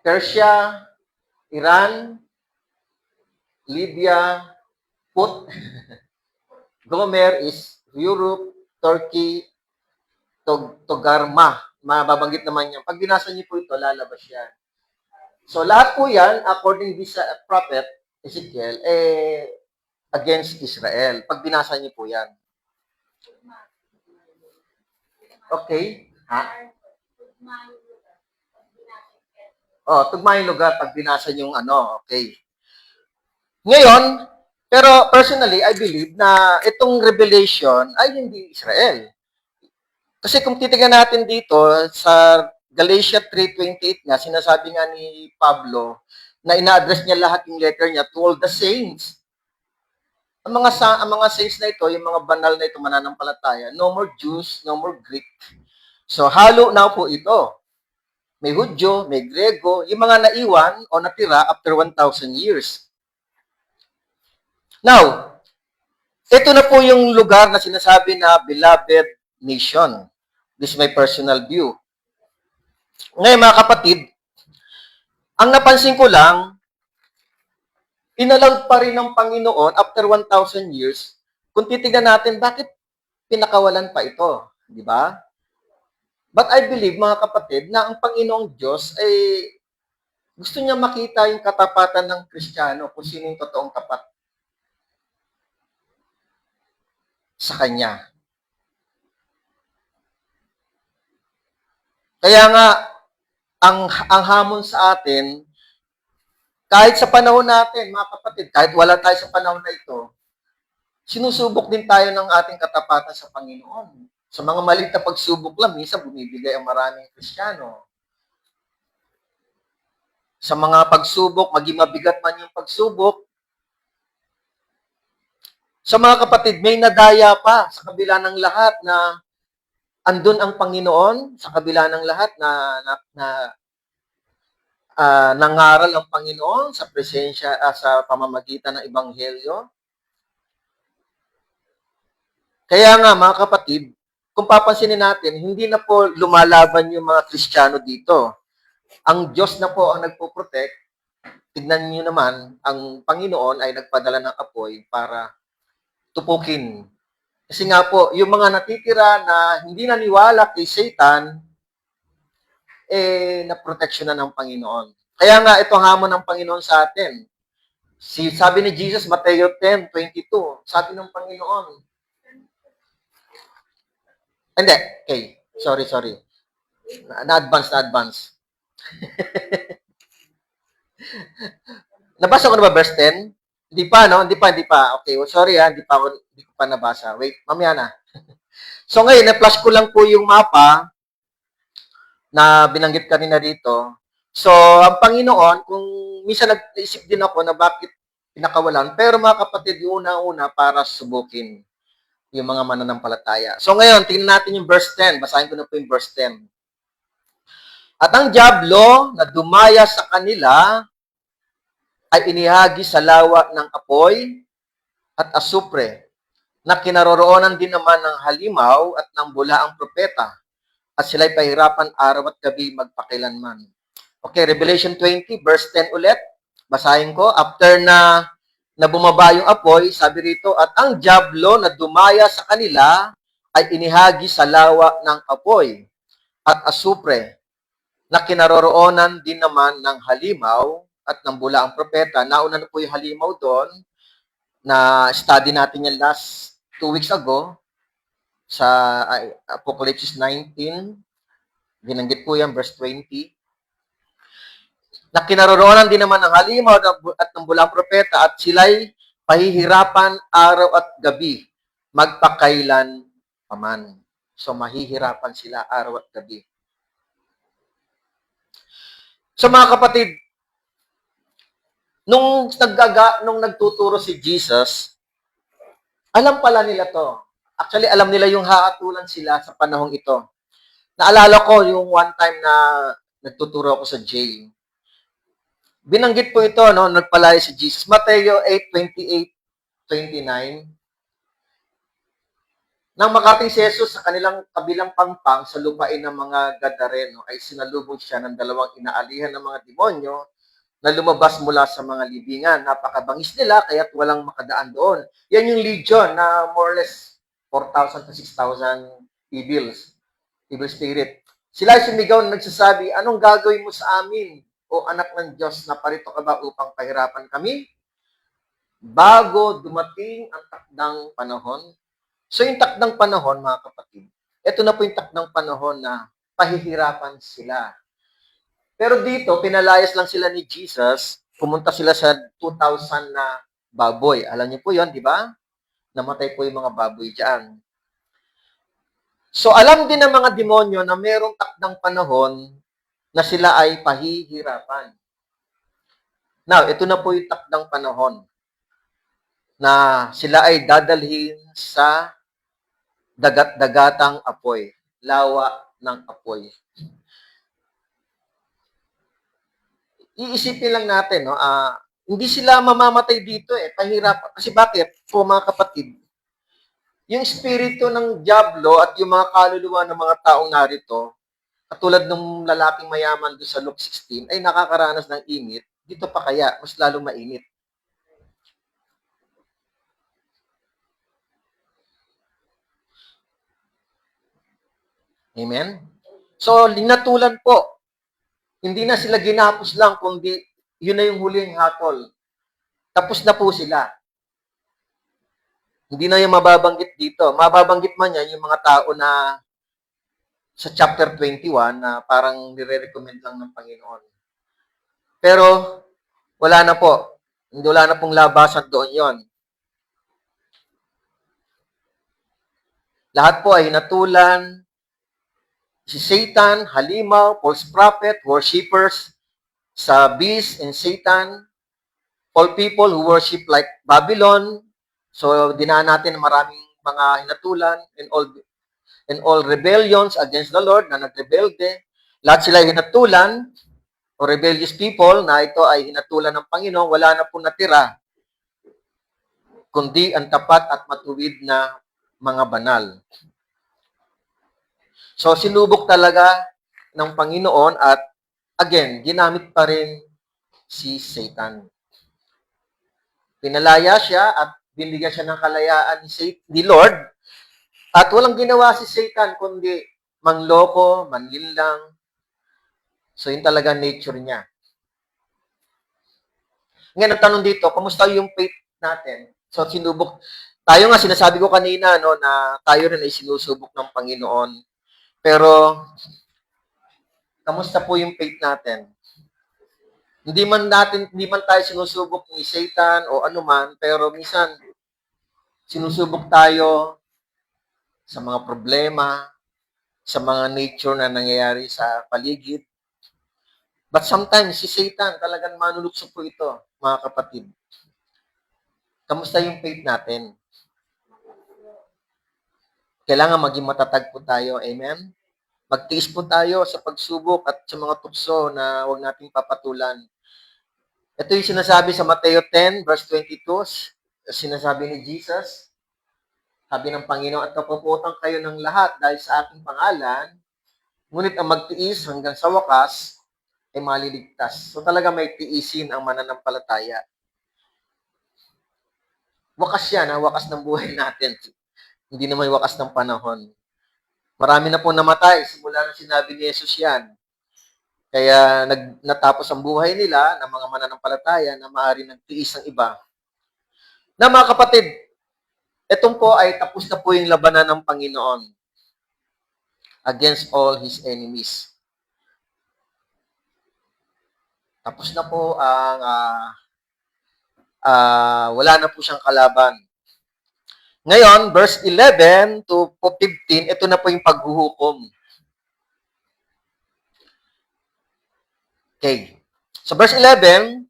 Persia, Iran, Libya, Put, Gomer is Europe, Turkey, Togarma. Mababanggit naman yan. Pag binasa niyo po ito, lalabas yan. So, lahat po yan, according to this prophet, Ezekiel, against Israel. Pag binasa niyo po yan. Okay? Ha? Tugma yung lugar pag binasa niyo yung ano. Okay. Ngayon, pero personally, I believe na itong revelation ay hindi Israel. Kasi kung titignan natin dito sa Galatia 3:28 nga, sinasabi nga ni Pablo na ina-address niya lahat yung letter niya to all the saints. Ang mga saints na ito, yung mga banal na ito, mananampalataya, no more Jews, no more Greek. So, halo na po ito. May Hudyo, may Grego, yung mga naiwan o natira after 1,000 years. Now, ito na po yung lugar na sinasabi na beloved nation. This is my personal view. Ngayon, mga kapatid, ang napansin ko lang, inallow pa rin ng Panginoon after 1,000 years, kung titignan natin, bakit pinakawalan pa ito? Di ba? But I believe, mga kapatid, na ang Panginoong Diyos ay gusto niya makita yung katapatan ng Kristiyano kung sino yung totoong tapat sa Kanya. Kaya nga, ang hamon sa atin, kahit sa panahon natin, mga kapatid, kahit wala tayo sa panahon na ito, sinusubok din tayo ng ating katapatan sa Panginoon. Sa mga maliit na pagsubok lang, minsan bumibigay ang maraming Kristiyano. Sa mga pagsubok, maging mabigat man yung pagsubok, sa mga kapatid, may nadaya pa sa kabila ng lahat na andun ang Panginoon, sa kabila ng lahat na nangaral ang Panginoon sa presensya, sa pamamagitan ng Ebanghelyo. Kaya nga, mga kapatid, kung papansinin natin, hindi na po lumalaban yung mga Kristiyano dito. Ang Diyos na po ang nagpo-protect. Tignan niyo naman, ang Panginoon ay nagpadala ng apoy para tupukin. Kasi nga po, yung mga natitira na hindi naniwala kay Satan, naproteksyonan ng Panginoon. Kaya nga, ito hamon ng Panginoon sa atin. Sabi ni Jesus, Mateo 10:22, sabi ng Panginoon, hindi, okay, sorry. Na-advance. Nabasa ko na ba verse 10? Hindi pa, no? Hindi pa. Okay, well, sorry hindi ko pa nabasa. Wait, mamaya na. So ngayon, na-flash ko lang po yung mapa na binanggit kanina dito. So, ang Panginoon, kung minsan nag-isip din ako na bakit pinakawalan, pero mga kapatid, yung una-una para subukin yung mga mananampalataya. So ngayon, tingnan natin yung verse 10. Basahin ko na po yung verse 10. At ang dyablo na dumaya sa kanila ay inihagi sa lawa ng apoy at asupre, na kinaroroonan din naman ng halimaw at ng bulaang propeta, at sila'y pahirapan araw at gabi magpakilanman. Okay, Revelation 20, verse 10 ulit. Basahin ko. After na bumaba yung apoy, sabi rito, at ang dyablo na dumaya sa kanila ay inihagi sa lawa ng apoy at asupre, na kinaroroonan din naman ng halimaw at ng bulaang propeta. Nauna na po yung halimaw doon, na study natin yan last 2 weeks ago sa Apocalypse 19. Binanggit po yan, verse 20. Na kinaroroonan din naman ng halimaw at ng bulaang propeta, at sila'y pahihirapan araw at gabi, magpakailan paman. So, mahihirapan sila araw at gabi. So, mga kapatid, nung nagtuturo si Jesus, alam pala nila to. Actually, alam nila yung haatulan sila sa panahong ito. Naalala ko yung one time na nagtuturo ako sa jail. Binanggit po ito, no, nagpalaya si Jesus. Mateo 8:28-29. Nang makating si Jesus sa kanilang kabilang pangpang sa lupain ng mga Gadareno, ay sinalubong siya ng dalawang inaalihan ng mga demonyo na lumabas mula sa mga libingan. Napakabangis nila, kaya't walang makadaan doon. Yan yung legion na more or less 4,000 to 6,000 evil spirit. Sila ay sumigaw na nagsasabi, anong gagawin mo sa amin, o anak ng Diyos, na parito ka ba upang pahirapan kami? bago dumating ang takdang panahon. So yung takdang panahon, mga kapatid, ito na po yung takdang panahon na pahihirapan sila. Pero dito, pinalayas lang sila ni Jesus, pumunta sila sa 2,000 na baboy. Alam niyo po yon, di ba? Namatay po yung mga baboy dyan. So alam din ng mga demonyo na merong takdang panahon na sila ay pahihirapan. Now, ito na po yung takdang panahon na sila ay dadalhin sa dagat-dagatang apoy, lawa ng apoy. Iisipin lang natin, no, hindi sila mamamatay dito pahirap. Kasi bakit? Po mga kapatid, yung espiritu ng diablo at yung mga kaluluwa ng mga taong narito, katulad ng lalaking mayaman doon sa Luke 16, ay nakakaranas ng init, dito pa kaya, mas lalong mainit. Amen? So, linatulan po. Hindi na sila ginapos lang, kundi yun na yung huling hatol. Tapos na po sila. Hindi na yung mababanggit dito. Mababanggit man yan yung mga tao na sa chapter 21 na parang nire-recommend lang ng Panginoon. Pero, wala na po. Wala na pong labasan doon yon. Lahat po ay hinatulan. Si Satan, halimaw, false prophet, worshippers, sa beast and Satan, all people who worship like Babylon. So, dinaan natin maraming mga hinatulan and all rebellions against the Lord na nagrebelde. Lahat sila hinatulan o rebellious people na ito ay hinatulan ng Panginoon. Wala na po natira kundi ang tapat at matuwid na mga banal. So, sinubok talaga ng Panginoon at again, ginamit pa rin si Satan. Pinalaya siya at binigyan siya ng kalayaan ni Lord. At walang ginawa si Satan kundi manloko, manlinlang. So, yun talaga nature niya. Ngayon, ang tanong dito, kumusta yung faith natin? So, sinubok. Tayo nga, sinasabi ko kanina, no, na tayo rin ay sinusubok ng Panginoon. Pero, kamusta po yung faith natin? Hindi man tayo sinusubok ni Satan o anuman, pero minsan, sinusubok tayo sa mga problema, sa mga nature na nangyayari sa paligid. But sometimes, si Satan talagang manulukso po ito, mga kapatid. Kamusta yung faith natin? Kailangan maging matatag po tayo. Amen? Magtiis po tayo sa pagsubok at sa mga tukso na huwag nating papatulan. Ito yung sinasabi sa Mateo 10, verse 22. Sinasabi ni Jesus, sabi ng Panginoon, at napuputan kayo ng lahat dahil sa aking pangalan, ngunit ang magtiis hanggang sa wakas ay maliligtas. So talaga may tiisin ang mananampalataya. Wakas yan, wakas ng buhay natin. Hindi naman wakas ng panahon. Marami na po namatay simula na sinabi ni Jesus yan. Kaya natapos ang buhay nila ng mga mananampalataya na maaari nagtiis ng iba. Na mga kapatid, itong po ay tapos na po yung labanan ng Panginoon against all His enemies. Tapos na po ang wala na po siyang kalaban. Ngayon, verse 11 to 15, ito na po yung paghuhukom. Okay. So, verse 11,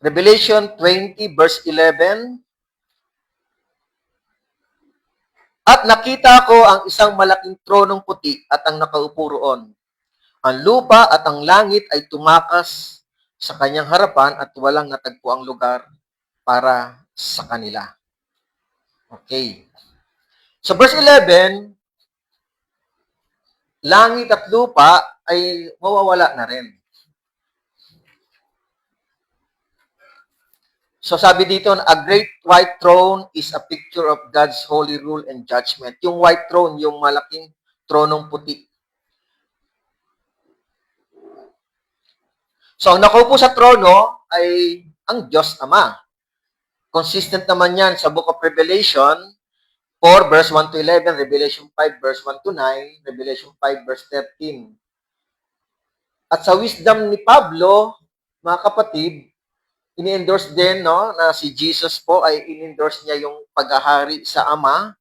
Revelation 20, verse 11, at nakita ko ang isang malaking tronong puti at ang nakaupo roon. Ang lupa at ang langit ay tumakas sa kanyang harapan at walang natagpo ang lugar para sa kanila. Okay. So, verse 11, langit at lupa ay mawawala na rin. So, sabi dito, a great white throne is a picture of God's holy rule and judgment. Yung white throne, yung malaking tronong puti. So, ang nakaupo sa trono ay ang Diyos Ama. Consistent naman yan sa Book of Revelation 4 verse 1 to 11, Revelation 5 verse 1 to 9, Revelation 5 verse 13. At sa wisdom ni Pablo, mga kapatid, ini-endorse din no, na si Jesus po ay in-endorse niya yung paghahari sa Ama.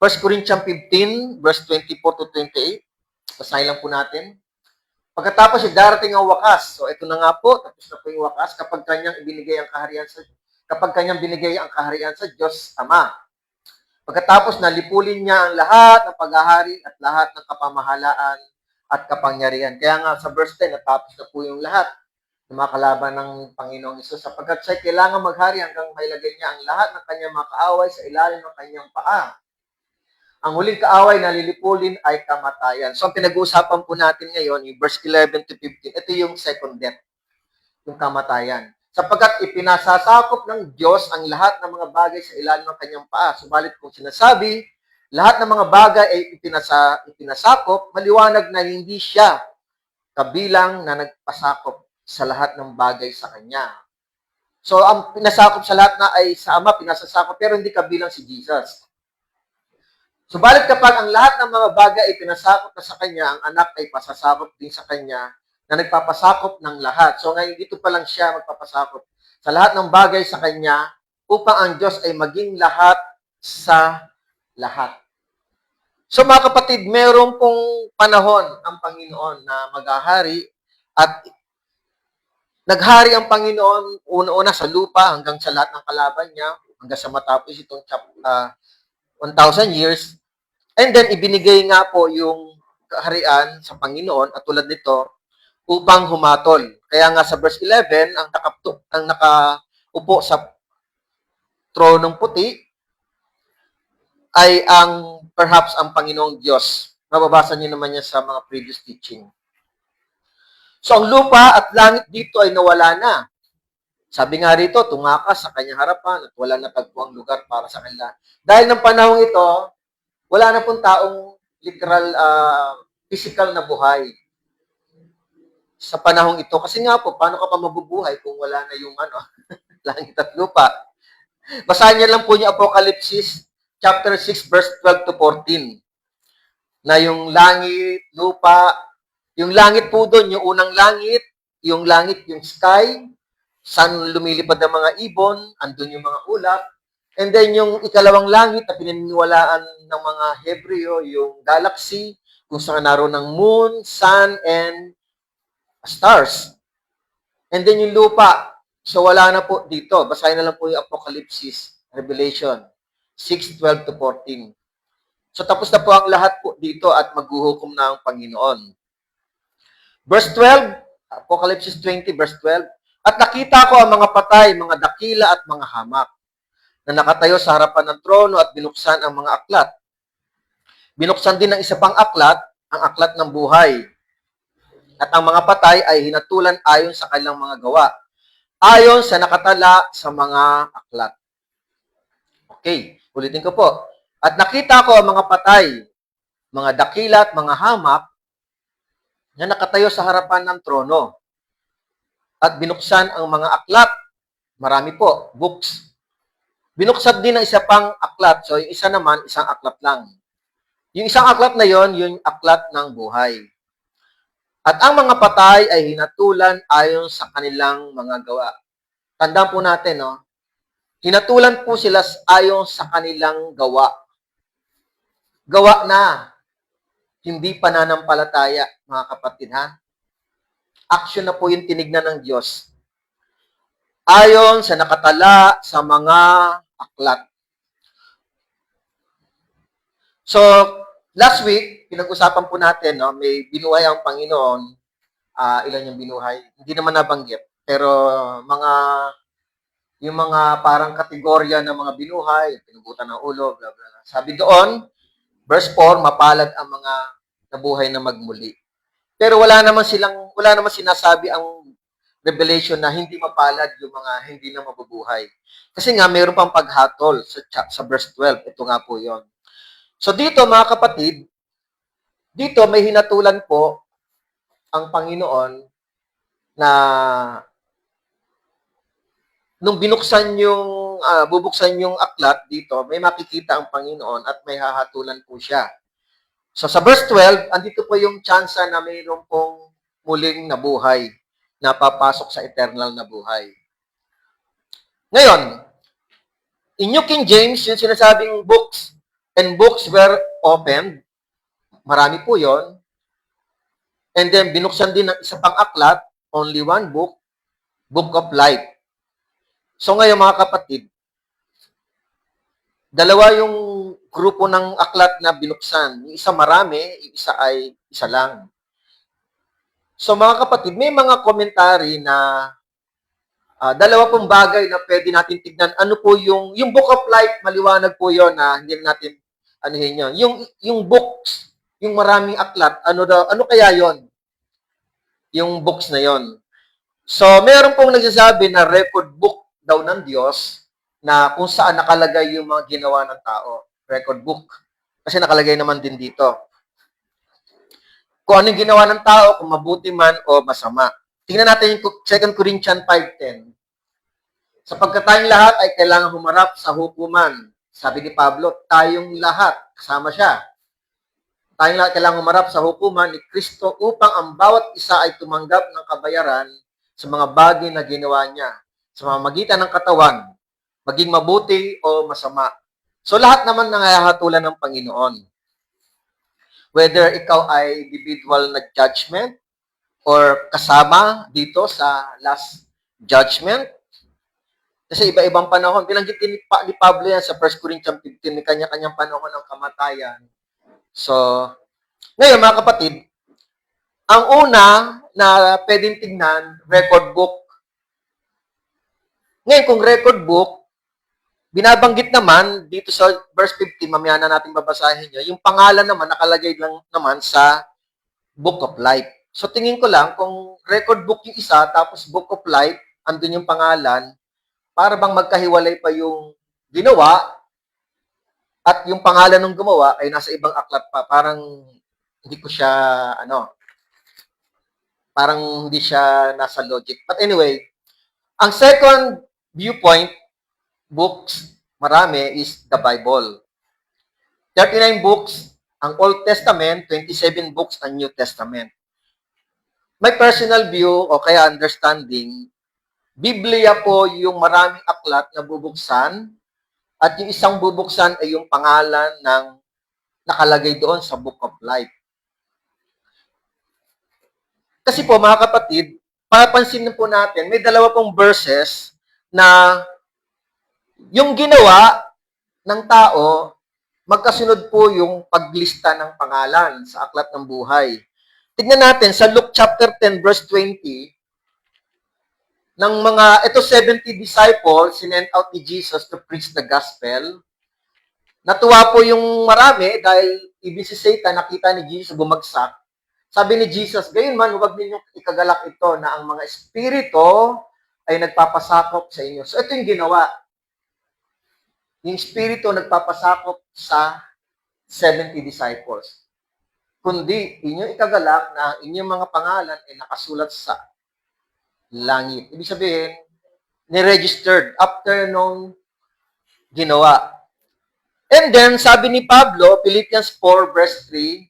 1 Corinthians 15 verse 24 to 28. Basahin lang po natin. Pagkatapos ay darating ang wakas. So ito na nga po, tapos na po yung wakas kapag kanyang binigay ang kaharian sa Diyos Ama. Pagkatapos nalipulin niya ang lahat ng paghahari at lahat ng kapamahalaan at kapangyarihan. Kaya nga sa verse 10, natapos na po yung lahat ng mga kalaban ng Panginoong Isus sapagkat siya kailangan maghari hanggang mailagay niya ang lahat ng kanyang mga kaaway sa ilalim ng kanyang paa. Ang huling kaaway na lilipulin ay kamatayan. So, ang pinag-uusapan po natin ngayon, yung verse 11 to 15, ito yung second death, yung kamatayan. Sapagkat ipinasasakop ng Diyos ang lahat ng mga bagay sa ilalim ng kanyang paa. Subalit kung sinasabi, lahat ng mga bagay ay ipinasakop, maliwanag na hindi siya kabilang na nagpasakop sa lahat ng bagay sa kanya. So, ang pinasakop sa lahat na ay sa Ama, pinasasakop, pero hindi kabilang si Jesus. Subalit kapag ang lahat ng mga bagay ay pinasakop na sa kanya, ang anak ay pasasakop din sa kanya na nagpapasakop ng lahat. So ngayon dito pa lang siya magpapasakop sa lahat ng bagay sa kanya upang ang Diyos ay maging lahat sa lahat. So mga kapatid, meron pong panahon ang Panginoon na maghahari at naghari ang Panginoon una-una sa lupa hanggang sa lahat ng kalaban niya, hanggang sa matapos itong 1,000 years. And then, ibinigay nga po yung kaharian sa Panginoon at tulad nito upang humatol. Kaya nga sa verse 11, ang nakaupo sa tronong puti ay perhaps ang Panginoong Diyos. Mababasa niyo naman yan sa mga previous teaching. So, ang lupa at langit dito ay nawala na. Sabi nga rito, tumakas sa kanyang harapan at wala na tagpo ang lugar para sa kanila. Dahil ng panahong ito, wala na pong taong literal, physical na buhay sa panahong ito. Kasi nga po, paano ka pa mabubuhay kung wala na yung langit at lupa? Basahin niyo lang po yung Apocalypse chapter 6 verse 12 to 14 na yung langit, lupa, yung langit po doon, yung unang langit, yung sky, saan lumilipad ang mga ibon, andun yung mga ulap. And then yung ikalawang langit na pinaniniwalaan ng mga Hebreo, yung galaxy, kung saan naroon ng moon, sun, and stars. And then yung lupa, so wala na po dito. Basahin na lang po yung Apocalypse, Revelation 6:12 to 14. So tapos na po ang lahat po dito at maghuhukom na ang Panginoon. Verse 12, Apocalypse 20, verse 12, at nakita ko ang mga patay, mga dakila at mga hamak na nakatayo sa harapan ng trono at binuksan ang mga aklat. Binuksan din ng isa pang aklat, ang aklat ng buhay. At ang mga patay ay hinatulan ayon sa kanilang mga gawa, ayon sa nakatala sa mga aklat. Okay, ulitin ko po. At nakita ko ang mga patay, mga dakila at mga hamak na nakatayo sa harapan ng trono. At binuksan ang mga aklat. Marami po, books. Binuksan din ng isa pang aklat. So, yung isa naman, isang aklat lang. Yung isang aklat na yon, yung aklat ng buhay. At ang mga patay ay hinatulan ayon sa kanilang mga gawa. Tandaan po natin, no? Hinatulan po sila ayon sa kanilang gawa. Gawa na. Hindi pananampalataya, mga kapatid, ha? Action na po yung tinignan ng Diyos. Ayon sa nakatala sa mga aklat. So, last week, pinag-usapan po natin, no, may binuhay ang Panginoon. Ilan yung binuhay? Hindi naman nabanggit. Pero yung mga parang kategorya ng mga binuhay, pinugutan ng ulo, bla bla. Sabi doon, verse 4, mapalad ang mga nabuhay na magmuli. Pero wala naman sinasabi ang Revelation na hindi mapalad yung mga hindi na mabubuhay. Kasi nga, mayroon pang paghatol sa verse 12. Ito nga po yon. So dito, mga kapatid, dito may hinatulan po ang Panginoon na nung binuksan yung bubuksan yung aklat dito, may makikita ang Panginoon at may hahatulan po siya. So sa verse 12, andito po yung tsansa na mayroon pong muling nabuhay na papasok sa eternal na buhay. Ngayon, in New King James, yung sinasabing books and books were opened, marami po yon. And then, binuksan din ng isa pang aklat, only one book, Book of Life. So ngayon mga kapatid, dalawa yung grupo ng aklat na binuksan. Yung isa marami, yung isa ay isa lang. So mga kapatid, may mga komentary na dalawa pong bagay na pwede natin tignan. Ano po yung Book of Life, maliwanag po yon na hindi natin anuhin yun. Yung books, yung maraming aklat, ano kaya yon? Yung books na yon. So, meron pong nagsasabi na record book daw ng Diyos na kung saan nakalagay yung mga ginawa ng tao. Record book. Kasi nakalagay naman din dito. Kung ano yung ginawa ng tao, kung mabuti man o masama. Tingnan natin yung 2 Corinthians 5:10. Sapagkat tayong lahat ay kailangan humarap sa hukuman. Sabi ni Pablo, tayong lahat, kasama siya. Tayong lahat kailangan humarap sa hukuman ni Kristo upang ang bawat isa ay tumanggap ng kabayaran sa mga bagay na ginawa niya, sa mamamagitan ng katawan, maging mabuti o masama. So lahat naman nangahatulan ng Panginoon. Whether ikaw ay individual na judgment or kasama dito sa last judgment. Kasi iba-ibang panahon. Binanggit din ni Pablo yan sa 1 Corinthians 15, may kanya-kanyang panahon ng kamatayan. So, ngayon mga kapatid, ang una na pwedeng tignan, record book. Ngayon, kung record book, binabanggit naman dito sa verse 15, mamaya na natin babasahin nyo, yung pangalan naman nakalagay lang naman sa Book of Life. So tingin ko lang, kung record book yung isa, tapos Book of Life, andun yung pangalan, para bang magkahiwalay pa yung ginawa, at yung pangalan ng gumawa ay nasa ibang aklat pa. Parang hindi ko siya, parang hindi siya nasa logic. But anyway, ang second viewpoint, books, marami, is the Bible. 39 books, ang Old Testament, 27 books ang New Testament. My personal view, o kaya understanding, Biblia po yung maraming aklat na bubuksan, at yung isang bubuksan ay yung pangalan ng nakalagay doon sa Book of Life. Kasi po, mga kapatid, papansin po natin, may dalawa pong verses na yung ginawa ng tao, magkasunod po yung paglista ng pangalan sa aklat ng buhay. Tignan natin sa Luke chapter 10 verse 20, ng mga, ito 70 disciples, sinent out ni Jesus to preach the gospel. Natuwa po yung marami dahil ibig si Satan, nakita ni Jesus bumagsak. Sabi ni Jesus, gayon man, huwag ninyong ikagalak ito na ang mga espiritu ay nagpapasakop sa inyo. So ito yung ginawa. Yung espiritu nagpapasakop sa 70 disciples. Kundi inyong ikagalak na ang inyong mga pangalan ay nakasulat sa langit. Ibig sabihin, ni-registered after nung ginawa. And then, sabi ni Pablo, Philippians 4 verse 3,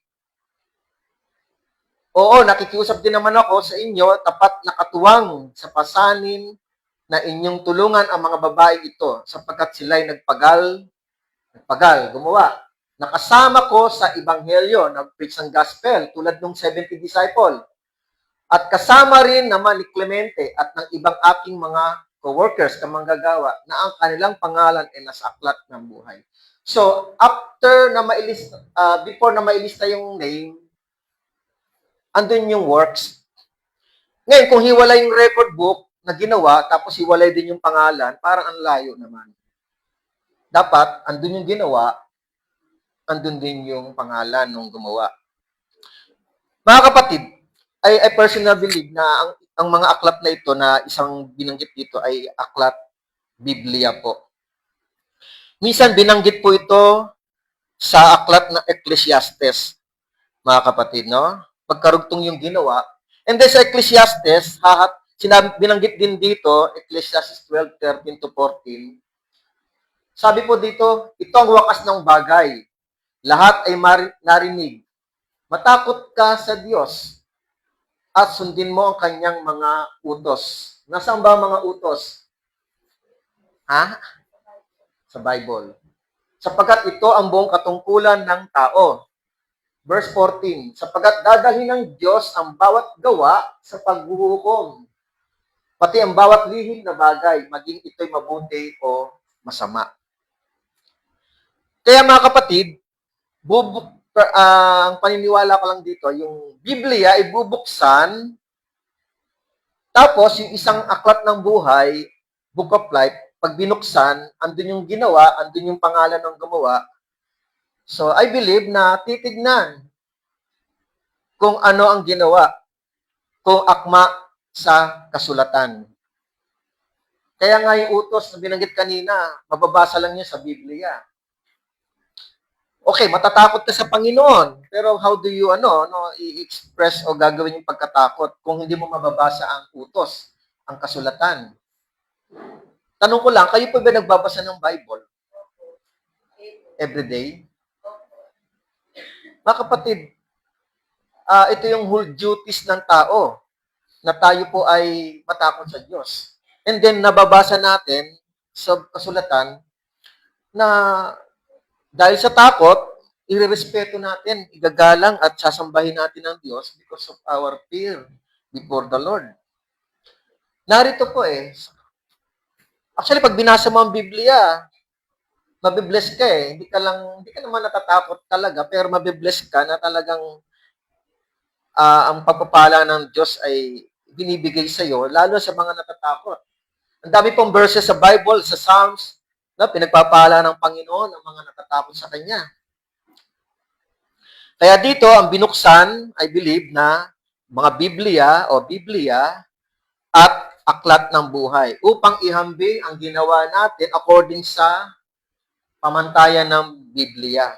oo, nakikiusap din naman ako sa inyo, tapat na katuwang sa pasanin na inyong tulungan ang mga babae ito sapagkat sila'y nagpagal, gumawa. Nakasama ko sa Ebanghelyo, nag-preach ng gospel tulad ng 70 disciple. At kasama rin naman ni Clemente at ng ibang aking mga co-workers, kamanggagawa, na ang kanilang pangalan ay nasa aklat ng buhay. So, after na mailista, before na mailista yung name, andun yung works. Ngayon, kung hiwalay yung record book na ginawa, tapos hiwalay din yung pangalan, parang ang layo naman. Dapat, andun yung ginawa, andun din yung pangalan ng gumawa. Mga kapatid, I personally believe na ang mga aklat na ito na isang binanggit dito ay aklat Biblia po. Minsan binanggit po ito sa aklat na Ecclesiastes, mga kapatid, no? Pagkarugtong yung ginawa. And then sa Ecclesiastes, binanggit din dito, Ecclesiastes 12:13 to 14, Sabi po dito, ito ang wakas ng bagay. Lahat ay narinig. Matakot ka sa Diyos at sundin mo ang kanyang mga utos. Nasaan ba ang mga utos? Ha? Sa Bible. Sapagkat ito ang buong katungkulan ng tao. Verse 14, sapagkat dadalhin ng Diyos ang bawat gawa sa paghuhukom, pati ang bawat lihim na bagay, maging ito'y mabuti o masama. Kaya mga kapatid, ang paniniwala ko lang dito, yung Biblia ay bubuksan, tapos yung isang aklat ng buhay, Book of Life, pag binuksan, andun yung ginawa, andun yung pangalan ng gumawa. So, I believe na titignan kung ano ang ginawa, kung akma sa kasulatan. Kaya nga yung utos na binanggit kanina, mababasa lang niya sa Biblia. Okay, matatakot ka sa Panginoon, pero how do you i-express o gagawin yung pagkatakot kung hindi mo mababasa ang utos, ang kasulatan? Tanong ko lang, kayo po ba nagbabasa ng Bible? Everyday? Mga kapatid, ito yung whole duties ng tao, na tayo po ay matakot sa Diyos. And then, nababasa natin sa kasulatan na dahil sa takot, irerespeto natin, igagalang at sasambahin natin ang Diyos because of our fear before the Lord. Narito po actually, pag binasa mo ang Biblia, mabibless ka Hindi ka naman natatakot talaga, pero mabibless ka na talagang ang pagpapala ng Diyos ay binibigay sa iyo, lalo sa mga natatakot. Ang dami pong verses sa Bible, sa Psalms, na pinagpapala ng Panginoon ang mga natatakot sa Kanya. Kaya dito, ang binuksan, I believe, na mga Biblia at aklat ng buhay upang ihambing ang ginawa natin according sa pamantayan ng Biblia.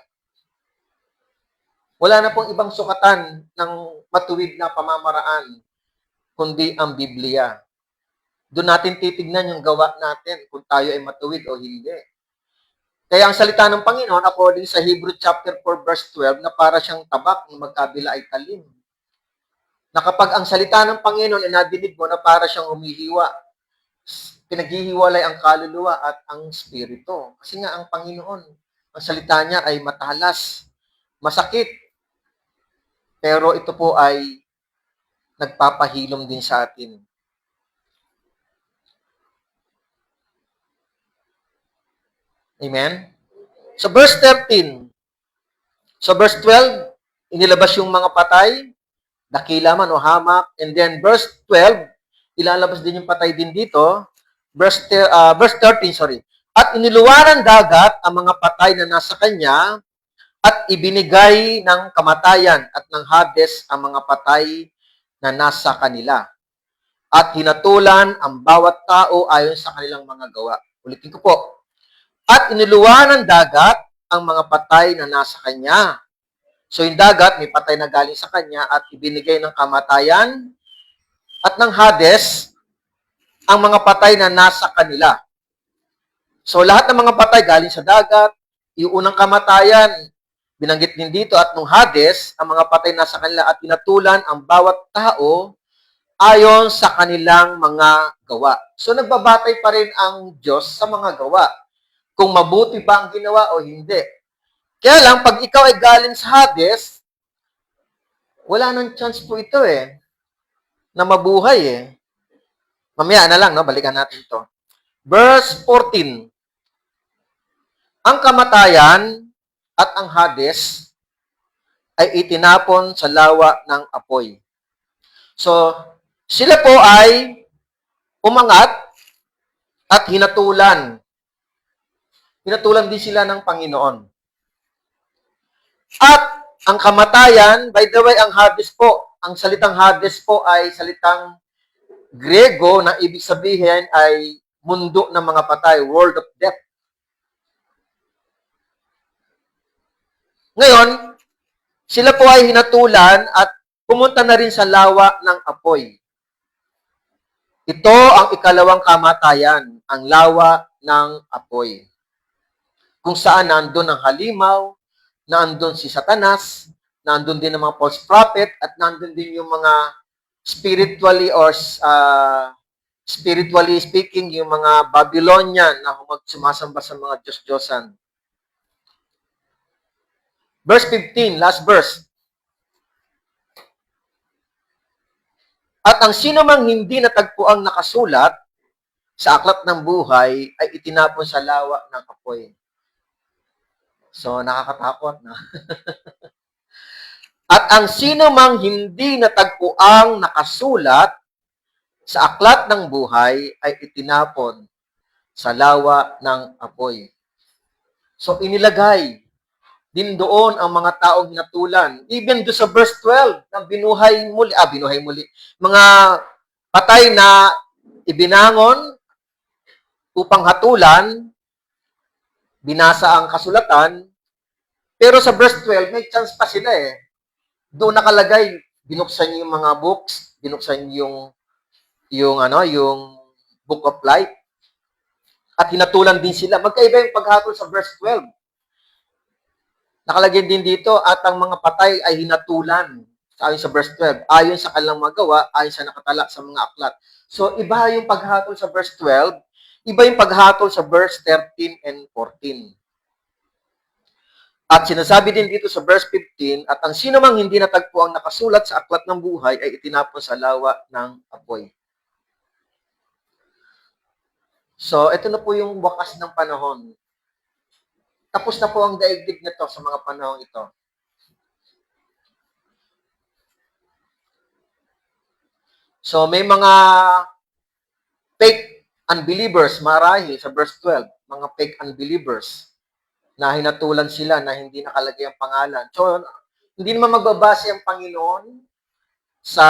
Wala na pong ibang sukatan ng matuwid na pamamaraan kundi ang Biblia. Doon natin titignan yung gawa natin kung tayo ay matuwid o hindi. Kaya ang salita ng Panginoon according sa Hebrew chapter 4 verse 12 na para siyang tabak na magkabila ay talim. Na kapag ang salita ng Panginoon ay nadinig mo na para siyang humihiwa, pinaghihiwalay ang kaluluwa at ang spirito. Kasi nga ang Panginoon, ang salita niya ay matalas, masakit, pero ito po ay nagpapahilom din sa atin. Amen? So verse 13. So verse 12, inilabas yung mga patay, dakila man o hamak. And then verse 12, ilalabas din yung patay din dito. Verse 13, sorry. At iniluwanan dagat ang mga patay na nasa kanya at ibinigay ng kamatayan at ng Hades ang mga patay na nasa kanila. At hinatulan ang bawat tao ayon sa kanilang mga gawa. Ulitin ko po. At iniluwanan dagat ang mga patay na nasa kanya. So yung dagat, may patay na galing sa kanya at ibinigay ng kamatayan at ng Hades ang mga patay na nasa kanila. So lahat ng mga patay galing sa dagat, yung unang kamatayan, binanggit din dito at nung Hades, ang mga patay nasa kanila at pinatulan ang bawat tao ayon sa kanilang mga gawa. So nagbabatay pa rin ang Diyos sa mga gawa. Kung mabuti ba ang ginawa o hindi. Kaya lang, pag ikaw ay galing sa Hades, wala nang chance po ito na mabuhay Mamaya na lang, balikan natin ito. Verse 14. Ang kamatayan at ang Hades ay itinapon sa lawa ng apoy. So, sila po ay umangat at hinatulan. Hinatulan din sila ng Panginoon. At ang kamatayan, by the way, ang Hades po, ang salitang Hades po ay salitang Grego na ibig sabihin ay mundo ng mga patay, world of death. Ngayon, sila po ay hinatulan at pumunta na rin sa lawa ng apoy. Ito ang ikalawang kamatayan, ang lawa ng apoy. kung saan nandun ang halimaw, nandun si Satanas, nandun din ang mga false prophet, at nandun din yung mga spiritually or spiritually speaking, yung mga Babylonian na sumasamba sa mga Diyos-Diyosan. Verse 15, last verse. At ang sino mang hindi natagpuang nakasulat sa aklat ng buhay ay itinapon sa lawa ng apoy. So, nakakatakot na. At ang sino mang hindi natagpuang nakasulat sa aklat ng buhay ay itinapon sa lawa ng apoy. So, inilagay din doon ang mga taong hinatulan. Even do sa verse 12, na binuhay muli. Mga patay na ibinangon upang hatulan, binasa ang kasulatan, pero sa verse 12, may chance pa sila eh. Doon nakalagay, binuksan niyo yung mga books, binuksan niyo yung Book of Life, at hinatulan din sila. Magkaiba yung paghatol sa verse 12. Nakalagay din dito, at ang mga patay ay hinatulan. Ayon sa verse 12. Ayon sa kanilang magawa, ayon sa nakatala sa mga aklat. So, iba yung paghatol sa verse 12, iba yung paghatol sa verse 13 and 14. At sinasabi din dito sa verse 15, at ang sino mang hindi natagpo ang nakasulat sa aklat ng buhay ay itinapon sa lawa ng apoy. So, ito na po yung wakas ng panahon. Tapos na po ang daigdig nito sa mga panahon ito. So, may mga fake unbelievers, marahil sa verse 12, mga fake unbelievers na hinatulan sila na hindi nakalagay ang pangalan. So, hindi naman magbabase ang Panginoon sa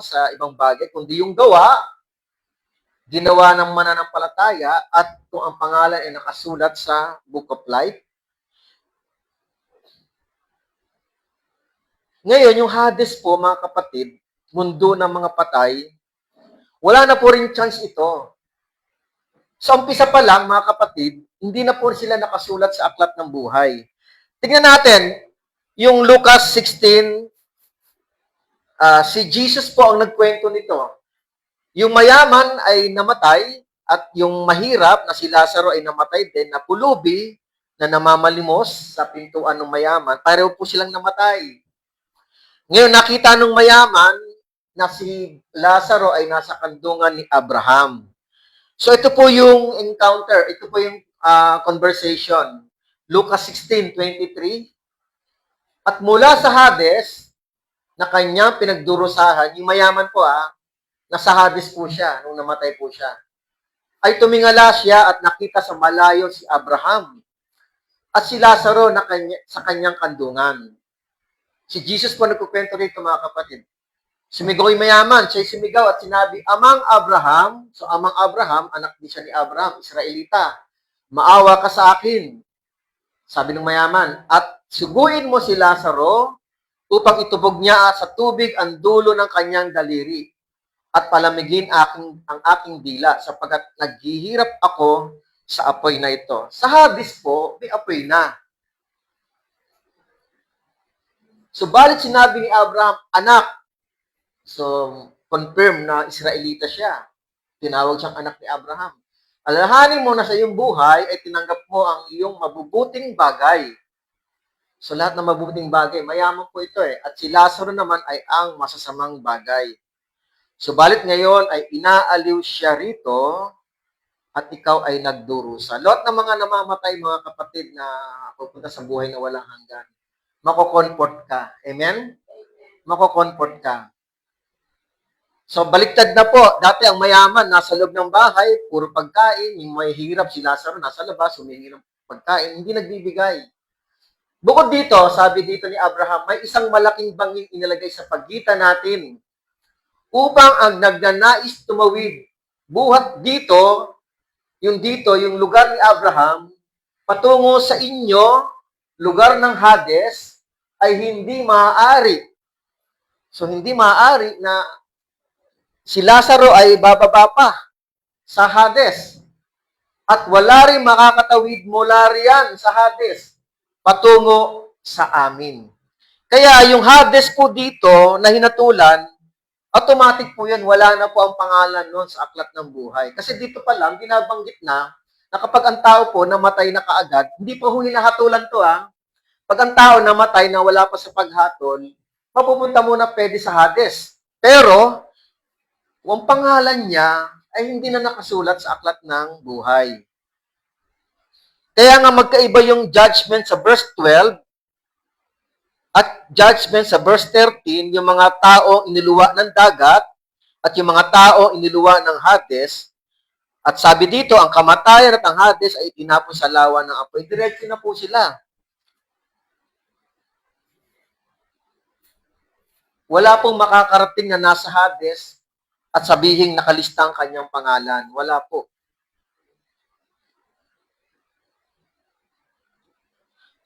sa ibang bagay, kundi yung ginawa ng mananampalataya, at kung ang pangalan ay nakasulat sa Book of Life. Ngayon, yung Hades po, mga kapatid, mundo ng mga patay, wala na po rin chance ito. Sa umpisa pa lang, mga kapatid, hindi na po sila nakasulat sa aklat ng buhay. Tingnan natin, yung Lucas 16, si Jesus po ang nagkwento nito. Yung mayaman ay namatay, at yung mahirap na si Lazaro ay namatay din, na pulubi, na namamalimos sa pintuan ng mayaman. Pareho po silang namatay. Ngayon, nakita ng mayaman na si Lazaro ay nasa kandungan ni Abraham. So, ito po yung encounter. Ito po yung conversation. Lucas 16:23. At mula sa Hades, na kanyang pinagdurusahan, yung mayaman po nasa Hades po siya, nung namatay po siya, ay tumingala siya at nakita sa malayo si Abraham at si Lazaro na sa kanyang kandungan. Si Jesus po nagkukwento rito, mga kapatid. Sumigaw yung mayaman, siya'y sumigaw at sinabi, Amang Abraham, so Amang Abraham, anak din siya ni Abraham, Israelita, maawa ka sa akin, sabi ng mayaman, at suguin mo si Lazaro upang itubog niya sa tubig ang dulo ng kanyang daliri at palamigin ang aking dila sapagkat naghihirap ako sa apoy na ito. Sa Hades po, may apoy na. Subalit sinabi ni Abraham, anak, so confirm na Israelita siya. Tinawag siyang anak ni Abraham. Alalahanin mo na sa iyong buhay ay tinanggap mo ang iyong mabubuting bagay. So lahat ng mabubuting bagay, mayaman po ito eh. At si Lazaro naman ay ang masasamang bagay. Subalit ngayon ay inaaliw siya rito at ikaw ay nagdurusa. Lahat ng mga namamatay, mga kapatid, na pupunta sa buhay na walang hanggan, mako-comfort ka. Amen? Mako-comfort ka. So, baliktad na po. Dati ang mayaman, nasa loob ng bahay, puro pagkain. Yung may hirap, si Lazaro, nasa labas, humingi ng pagkain, hindi nagbibigay. Bukod dito, sabi dito ni Abraham, may isang malaking banging inilagay sa pagitan natin upang ang nagnanais tumawid buhat dito, yung lugar ni Abraham, patungo sa inyo, lugar ng Hades, ay hindi maaari. So, hindi maaari na si Lazaro ay bababa pa sa Hades. at wala rin makakatawid mula riyan sa Hades patungo sa amin. Kaya yung Hades po dito na hinatulan, automatic po yun, wala na po ang pangalan nun sa aklat ng buhay. Kasi dito pa lang, binabanggit na kapag ang tao po namatay na kaagad, hindi po hinahatulan to Pag ang tao namatay na wala pa sa paghatol, mapupunta muna pwede sa Hades. Pero, ang pangalan niya ay hindi na nakasulat sa aklat ng buhay. Kaya nga magkaiba yung judgment sa verse 12 at judgment sa verse 13, yung mga tao iniluwa ng dagat at yung mga tao iniluwa ng Hades. At sabi dito, ang kamatayan at ang Hades ay itinapon sa lawa ng apoy. Diretso na po sila. Wala pong makakarating na nasa Hades at sabihing nakalista ang kanyang pangalan. Wala po.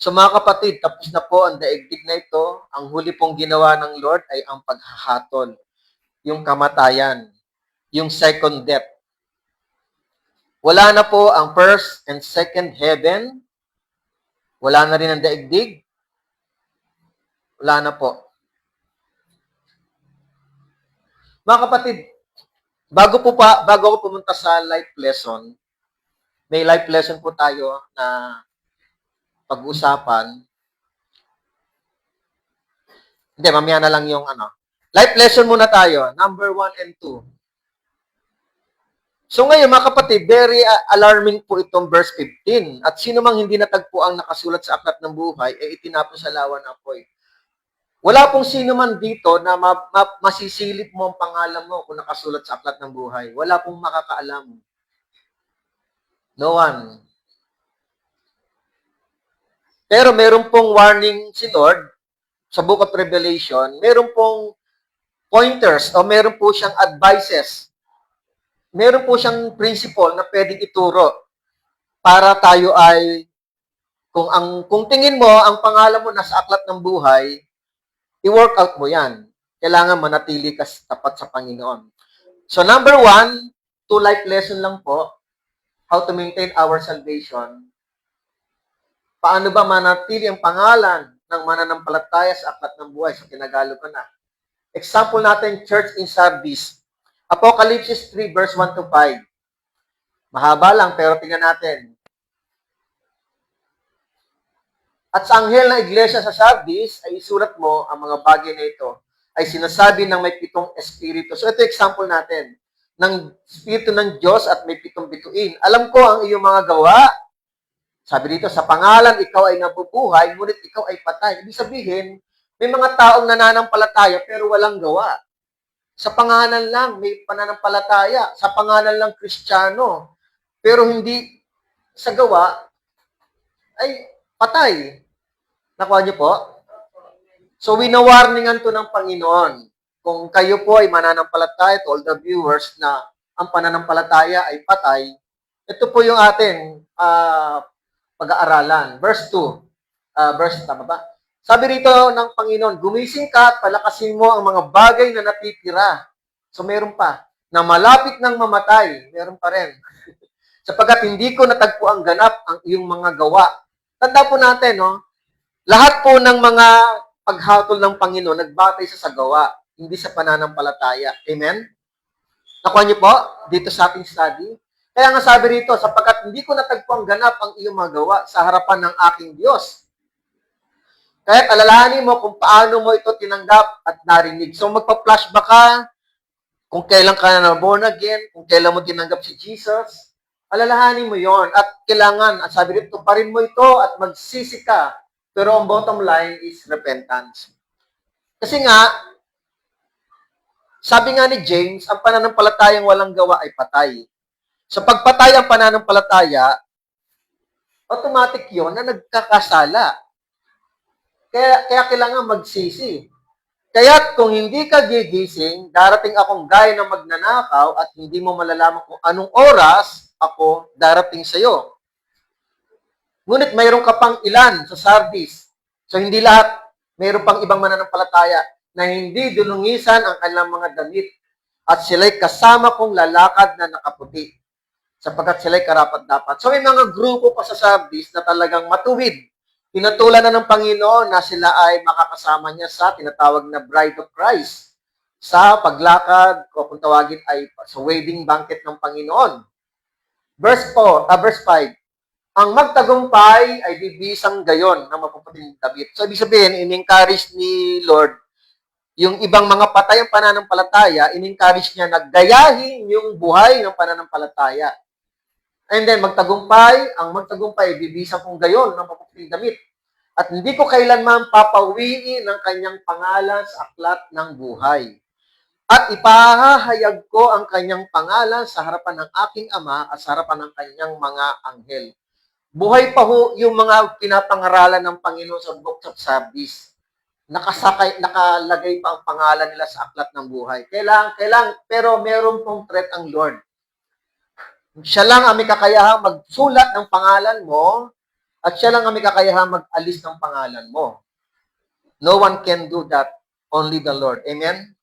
So mga kapatid, tapos na po ang daigdig na ito. Ang huli pong ginawa ng Lord ay ang paghahatol, yung kamatayan, yung second death. Wala na po ang first and second heaven. Wala na rin ang daigdig. Wala na po. Mga kapatid, bago ako pumunta sa life lesson, may life lesson po tayo na pag-usapan. Hindi, mamaya na lang yung Life lesson muna tayo, number 1 and 2. So ngayon, mga kapatid, very alarming po itong verse 15. At sino mang hindi natagpo ang nakasulat sa aklat ng buhay, ay itinapon sa lawa ng apoy. Wala pong sino man dito na masisilip mo ang pangalan mo kung nakasulat sa aklat ng buhay. Wala pong makakaalam. No one. Pero meron pong warning si Lord sa Book of Revelation. Meron pong pointers o meron po siyang advices. Meron po siyang principle na pwedeng ituro para tayo ay kung tingin mo ang pangalan mo nasa aklat ng buhay, i-work out mo yan. Kailangan manatili ka tapat sa Panginoon. So number 1, 2 life lesson lang po, how to maintain our salvation. Paano ba manatili ang pangalan ng mananampalataya sa aklat ng buhay? So tinagalog ko na. Example natin, church in Sardis. Apocalypse 3 verse 1 to 5. Mahaba lang pero tingnan natin. At sa anghel na iglesia sa Sardis ay isulat mo ang mga bagay na ito ay sinasabi ng may 7 espiritu. So ito example natin ng espiritu ng Diyos at may 7 bituin. Alam ko ang iyong mga gawa. Sabi dito, sa pangalan ikaw ay nabubuhay, ngunit ikaw ay patay. Ibig sabihin, may mga taong nananampalataya pero walang gawa. Sa pangalan lang, may pananampalataya. Sa pangalan lang, Kristiyano. Pero hindi sa gawa, ay patay. Nakuha niyo po? So, winawarningan to ng Panginoon. Kung kayo po ay mananampalataya, to all the viewers na ang pananampalataya ay patay, ito po yung ating pag-aaralan. Verse 2. Tama ba? Sabi rito ng Panginoon, gumising ka at palakasin mo ang mga bagay na natitira. So, meron pa. Na malapit ng mamatay, meron pa rin. Sapagkat hindi ko natagpo ang ganap ang iyong mga gawa. Tanda po natin, lahat po ng mga paghatol ng Panginoon, nagbatay sa gawa, hindi sa pananampalataya. Amen? Nakuha niyo po dito sa ating study? Kaya nga sabi rito, sapagkat hindi ko natagpo ang ganap ang iyong mga gawa sa harapan ng aking Diyos. Kaya alalahanin mo kung paano mo ito tinanggap at narinig. So magpa-flashback ka kung kailan ka na born again, kung kailan mo tinanggap si Jesus. Alalahanin mo yon at kailangan, at sabi rito, pa rin mo ito at magsisi ka. Pero ang bottom line is repentance. Kasi nga, sabi nga ni James, ang pananampalatayang walang gawa ay patay. Sa pagpatay ang pananampalataya, automatic yon na nagkakasala. Kaya kailangan magsisi. Kaya kung hindi ka gigising, darating akong gaya na magnanakaw at hindi mo malalaman kung anong oras ako darating sa iyo. Ngunit mayroon ka pang ilan sa Sardis. So hindi lahat, mayroon pang ibang mananampalataya na hindi dulungisan ang kanilang mga damit at sila'y kasama kong lalakad na nakaputi. sapagkat sila'y karapat-dapat. So may mga grupo pa sa Sabis na talagang matuwid. Tinutulan na ng Panginoon na sila ay makakasama niya sa tinatawag na Bride of Christ sa paglakad o kung tawagin ay sa wedding banquet ng Panginoon. Verse 5, ang magtagumpay ay bibisang gayon ng mapuputing David. So, ibig sabihin, in-encourage ni Lord yung ibang mga patay ang pananampalataya, in-encourage niya na gayahin yung buhay ng pananampalataya. And then, ang magtagumpay, bibisang kong gayon ng mapuputing David. At hindi ko kailanman papawiin ang kanyang pangalan sa aklat ng buhay. At ipahahayag ko ang kanyang pangalan sa harapan ng aking ama at sa harapan ng kanyang mga anghel. Buhay pa ho yung mga pinapangaralan ng Panginoon sa Book of Sabis. Nakalagay pa ang pangalan nila sa aklat ng buhay. Pero meron pong threat ang Lord. Siya lang ang may kakayahang magsulat ng pangalan mo at siya lang ang may kakayahang mag-alis ng pangalan mo. No one can do that, only the Lord. Amen?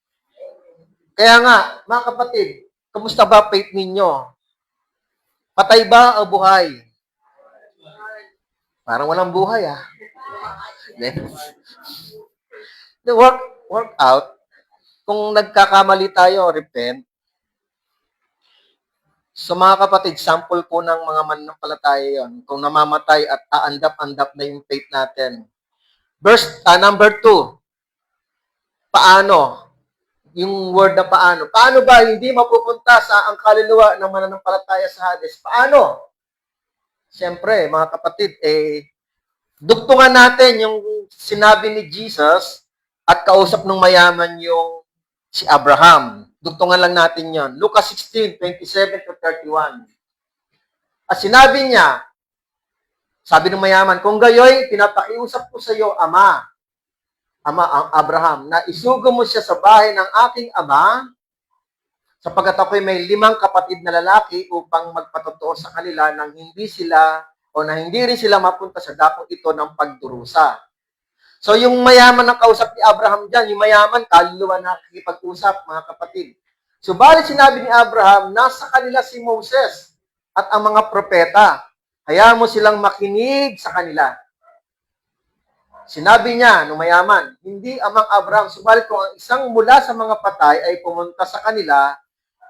Kaya nga, mga kapatid, kamusta ba faith ninyo? Patay ba o buhay? Parang walang buhay, ah. The work out, kung nagkakamali tayo, repent. So mga kapatid, sample po ng mga mananampalataya yon. Kung namamatay at aandap-andap na yung faith natin. Number 2, paano? Yung word na paano. Paano ba hindi mapupunta sa ang kaluluwa ng mananampalataya sa Hades? Paano? Siyempre, mga kapatid, dugtungan natin yung sinabi ni Jesus at kausap ng mayaman yung si Abraham. Dugtungan lang natin yon. Lucas 16:27-31. At sinabi niya, sabi ng mayaman, kung gayoy, pinapakiusap ko sa iyo, Ama, ang Abraham, na isugo mo siya sa bahay ng aking ama, sapagkat ako'y may 5 kapatid na lalaki upang magpatotoo sa kanila nang hindi rin sila mapunta sa dakong ito ng pagdurusa. So, yung mayaman ng kausap ni Abraham dyan, yung mayaman, kaluluwa na nakikipag-usap, mga kapatid. Subalit sinabi ni Abraham, nasa kanila si Moses at ang mga propeta. Hayaan mo silang makinig sa kanila. Sinabi niya, nung mayaman, hindi amang Abraham, subalit kung ang isang mula sa mga patay ay pumunta sa kanila,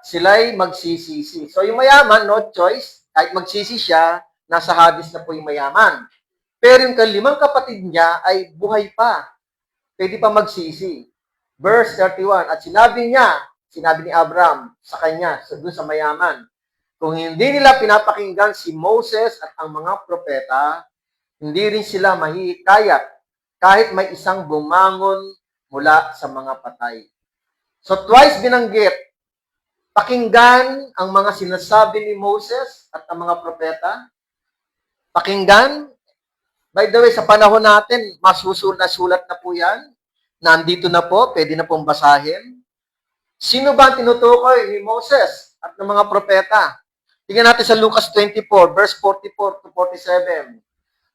sila'y magsisisi. So yung mayaman, no choice, kahit magsisi siya, nasa Hades na po yung mayaman. Pero yung 5 kapatid niya ay buhay pa. Pwede pa magsisi. Verse 31, at sinabi ni Abraham sa kanya, doon sa mayaman, kung hindi nila pinapakinggan si Moses at ang mga propeta, hindi rin sila mahihikayat kahit may isang bumangon mula sa mga patay. So twice binanggit, pakinggan ang mga sinasabi ni Moses at ang mga propeta. Pakinggan. By the way, sa panahon natin, masusulat na po yan. Nandito na po, pwede na pong basahin. Sino ba ang tinutukoy ni Moses at ng mga propeta? Tingnan natin sa Lucas 24, verse 44-47.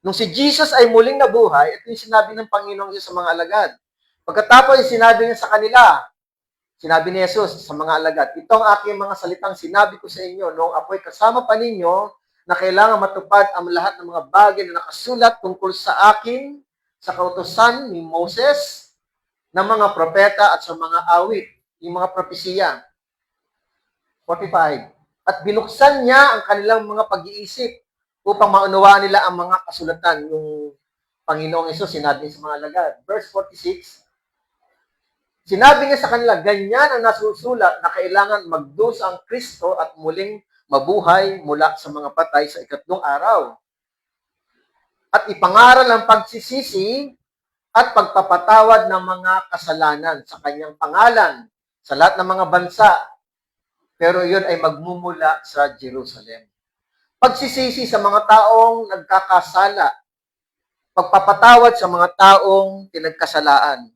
Nung si Jesus ay muling nabuhay, ito yung sinabi ng Panginoong Diyos sa mga alagad. Pagkatapos, sinabi niya sa kanila, sinabi ni Jesus sa mga alagad, ito ang aking mga salitang sinabi ko sa inyo noong ako'y kasama pa ninyo na kailangan matupad ang lahat ng mga bagay na nakasulat tungkol sa akin, sa kautusan ni Moses, ng mga propeta at sa mga awit, yung mga propesiya. 45. At binuksan niya ang kanilang mga pag-iisip upang maunawaan nila ang mga kasulatan. Yung Panginoong Hesus, sinabi sa mga alagad. Verse 46, sinabi niya sa kanila, ganyan ang nasusulat na kailangan magdusa ang Kristo at muling mabuhay mula sa mga patay sa 3 araw. At ipangaral ang pagsisisi at pagpapatawad ng mga kasalanan sa kanyang pangalan sa lahat ng mga bansa. Pero yun ay magmumula sa Jerusalem. Pagsisisi sa mga taong nagkakasala. Pagpapatawad sa mga taong pinagkasalaan.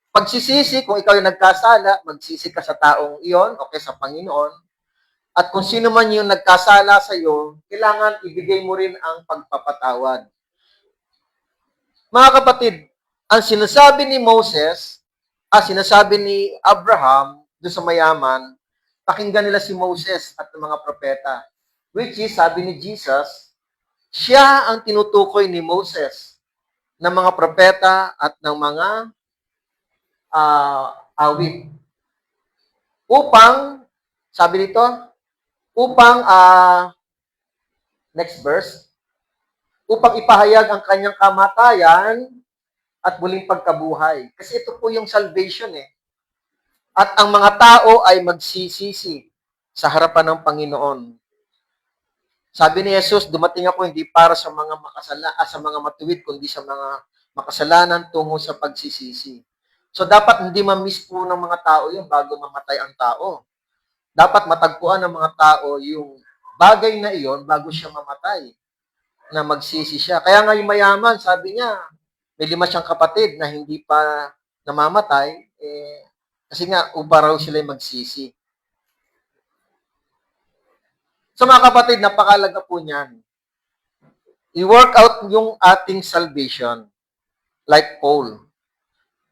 Pagsisisi, kung ikaw ay nagkasala, magsisi ka sa taong iyon, okay, sa Panginoon. At kung sino man yung nagkasala sa iyo, kailangan ibigay mo rin ang pagpapatawad. Mga kapatid, ang sinasabi ni Moses, sinasabi ni Abraham, doon sa mayaman, pakinggan nila si Moses at ng mga propeta. which is, sabi ni Jesus, siya ang tinutukoy ni Moses ng mga propeta at ng mga awit. Upang, sabi dito, upang, next verse, upang ipahayag ang kanyang kamatayan at muling pagkabuhay. Kasi ito po yung salvation eh. At ang mga tao ay magsisisi sa harapan ng Panginoon. Sabi ni Jesus, dumating ako hindi para sa mga sa mga matuwid, kundi sa mga makasalanan tungo sa pagsisisi. So dapat hindi ma-miss po ng mga tao yun bago mamatay ang tao. Dapat matagpuan ng mga tao yung bagay na iyon bago siya mamatay, na magsisi siya. Kaya nga yung mayaman, sabi niya, may 5 siyang kapatid na hindi pa namamatay, kasi nga, upa raw sila magsisi. So mga kapatid, napakalaga po niyan. I-work out yung ating salvation like Paul.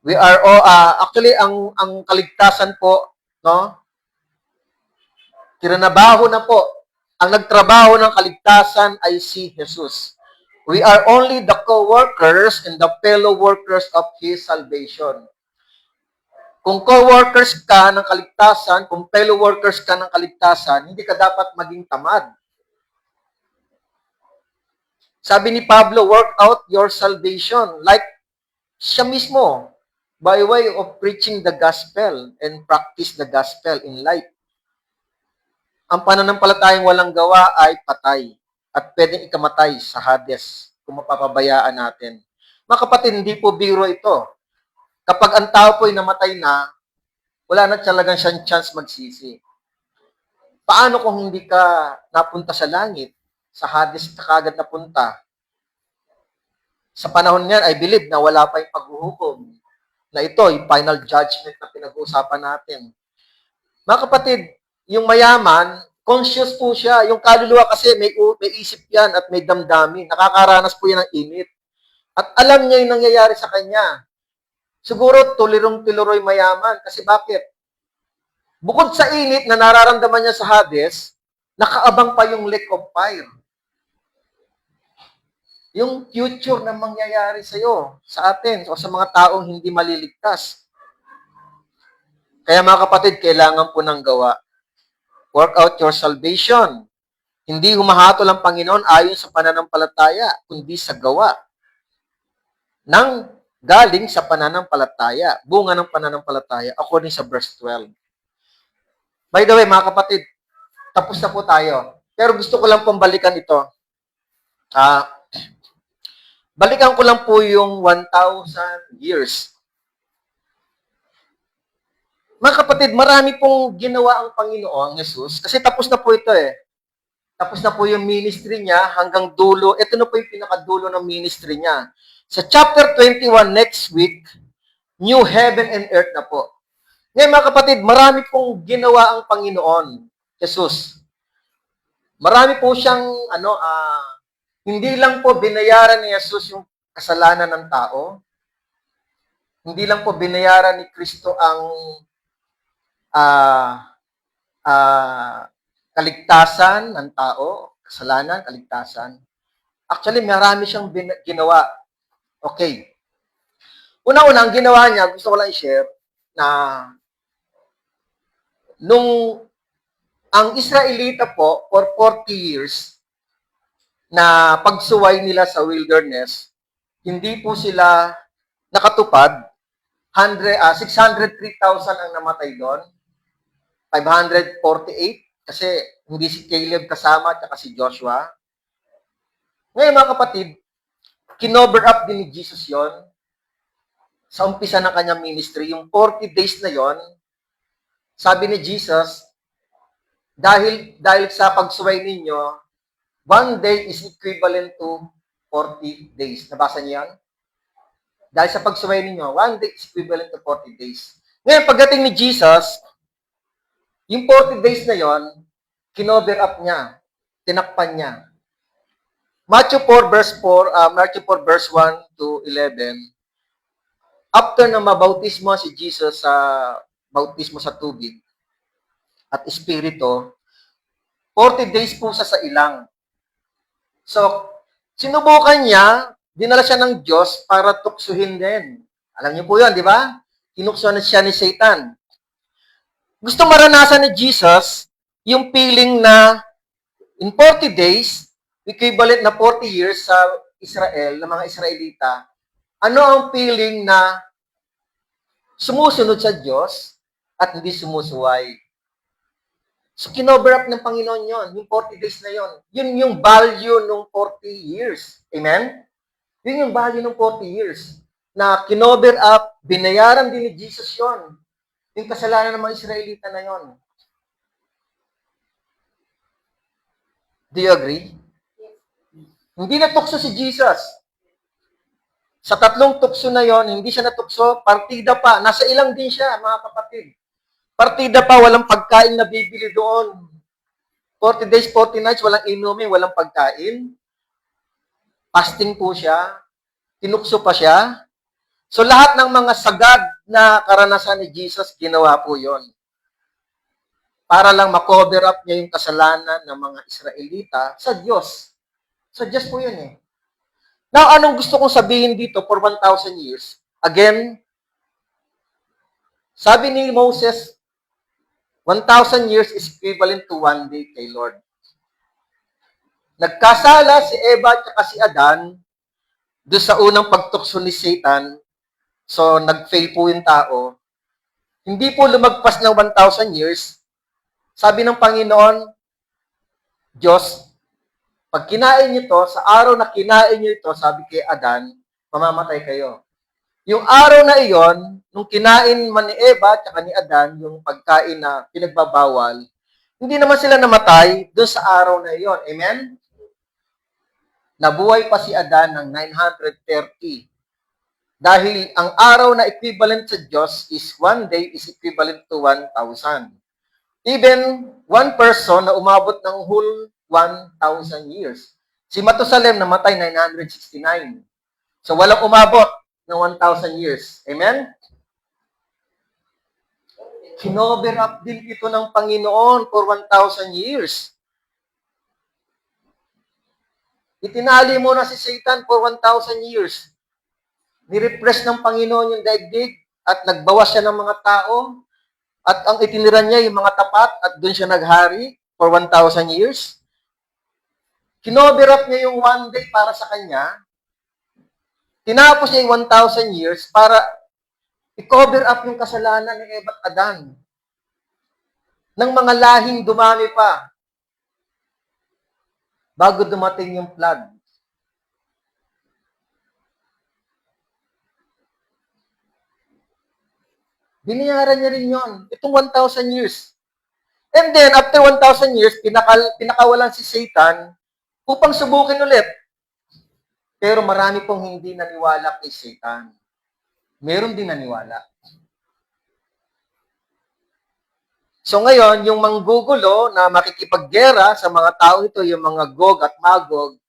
We are all, actually, ang kaligtasan po, no? Tinanabaho na po. Ang nagtrabaho ng kaligtasan ay si Jesus. We are only the co-workers and the fellow workers of His salvation. Kung co-workers ka ng kaligtasan, kung fellow workers ka ng kaligtasan, hindi ka dapat maging tamad. Sabi ni Pablo, work out your salvation. Like siya mismo, by way of preaching the gospel and practice the gospel in life. Ang pananampalatayang walang gawa ay patay at pwedeng ikamatay sa Hades kung mapapabayaan natin. Mga kapatid, hindi po biro ito. Kapag ang tao po ay namatay na, wala na talagang siyang chance magsisi. Paano kung hindi ka napunta sa langit? Sa Hades ka kagad napunta. Sa panahon niyan, I believe na wala pa yung paghuhukom. Na ito, yung final judgment na pinag-uusapan natin. Mga kapatid, yung mayaman, conscious po siya. Yung kaluluwa kasi may isip yan at may damdamin. Nakakaranas po yan ng init. At alam niya yung nangyayari sa kanya. Siguro tulirong-tiluroy mayaman. Kasi bakit? Bukod sa init na nararamdaman niya sa Hades, nakaabang pa yung lake of fire. Yung future na mangyayari sa'yo, sa atin, o sa mga taong hindi maliligtas. Kaya mga kapatid, kailangan po ng gawa. Work out your salvation. Hindi humahatol ang Panginoon ayon sa pananampalataya, kundi sa gawa. Nang galing sa pananampalataya, bunga ng pananampalataya, according sa verse 12. By the way, mga kapatid, tapos na po tayo. Pero gusto ko lang pong balikan ito. Balikan ko lang po yung 1,000 years. Mga kapatid, marami pong ginawa ang Panginoon, Jesus, kasi tapos na po ito eh. Tapos na po yung ministry niya hanggang dulo. Ito na po yung pinakadulo ng ministry niya. Sa chapter 21 next week, new heaven and earth na po. Ngayon mga kapatid, marami pong ginawa ang Panginoon, Jesus. Marami po siyang, hindi lang po binayaran ni Jesus yung kasalanan ng tao. Hindi lang po binayaran ni Kristo ang kaligtasan ng tao, kasalanan, kaligtasan. Actually, marami siyang ginawa. Okay. Una-una, ang ginawa niya, gusto ko lang i-share, na nung ang Israelita po, for 40 years, na pagsuway nila sa wilderness, hindi po sila nakatupad. 603,000 ang namatay doon. 548 kasi hindi si Caleb kasama at si Joshua. Ngayon mga kapatid, kinover up din ni Jesus yon sa umpisa ng kanyang ministry. Yung 40 days na yon, sabi ni Jesus, dahil sa pagsuway ninyo, 1 day is equivalent to 40 days. Nabasa niyo yan? Dahil sa pagsuway ninyo, 1 day is equivalent to 40 days. Ngayon, pagdating ni Jesus, yung 40 days na yon, kinover up niya, tinakpan niya. Matthew 4 verse 1 to 11, after na mabautismo si Jesus sa bautismo sa tubig at espiritu, 40 days po sa ilang. So, sinubukan niya, dinala siya ng Diyos para tuksuhin din. Alam niyo po yun, di ba? Tinukso na siya ni Satan. Gusto maranasan ni Jesus yung feeling na in 40 days, equivalent na 40 years sa Israel, ng mga Israelita, ano ang feeling na sumusunod sa Diyos at hindi sumusuway. So, kinover up ng Panginoon yon, yung 40 days na yon. Yun yung value ng 40 years. Amen? Yun yung value ng 40 years. Na kinover up, binayaran din ni Jesus yon. Yung kasalanan ng mga Israelita na yon. Do you agree? Hindi natukso si Jesus. Sa 3 tukso na yon, hindi siya natukso, partida pa. Nasa ilang din siya, mga kapatid. Partida pa, walang pagkain na bibili doon. 40 days, 40 nights, walang inumin, walang pagkain. Fasting po siya. Tinukso pa siya. So lahat ng mga sagad na karanasan ni Jesus, ginawa po yon. Para lang makover up niya yung kasalanan ng mga Israelita sa Diyos. Sa Diyos po yun eh. Now, anong gusto kong sabihin dito for 1,000 years? Again, sabi ni Moses, 1,000 years is equivalent to 1 day kay Lord. Nagkasala si Eva at si Adan doon sa unang pagtukso ni Satan. So, nag-fail po yung tao. Hindi po lumagpas ng 1,000 years. Sabi ng Panginoon, Diyos, pag kinain niyo to, sa araw na kinain niyo ito, sabi kay Adan, mamamatay kayo. Yung araw na iyon, nung kinain man ni Eva at ni Adan, yung pagkain na pinagbabawal, hindi naman sila namatay doon sa araw na iyon. Amen? Nabuhay pa si Adan ng 930. Dahil ang araw na equivalent sa Diyos is 1 day is equivalent to 1,000. Even one person na umabot ng whole 1,000 years. Si Matusalem namatay 969. So walang umabot ng 1,000 years. Amen? Kinover up din ito ng Panginoon for 1,000 years. Itinali mo na si Satan for 1,000 years. Nirepress ng Panginoon yung daigdig at nagbawas siya ng mga tao at ang itinira niya yung mga tapat at doon siya naghari for 1,000 years. Kinover up niya yung 1 day para sa kanya. Tinapos niya yung 1,000 years para i-cover up yung kasalanan ni Eva at Adan. Ng mga lahing dumami pa bago dumating yung flood. Binayaran niya rin yun. Itong 1,000 years. And then, after 1,000 years, pinakawalan si Satan upang subukin ulit. Pero marami pong hindi naniwala kay Satan. Meron din naniwala. So ngayon, yung manggugulo na makikipaggera sa mga tao ito, yung mga Gog at Magog,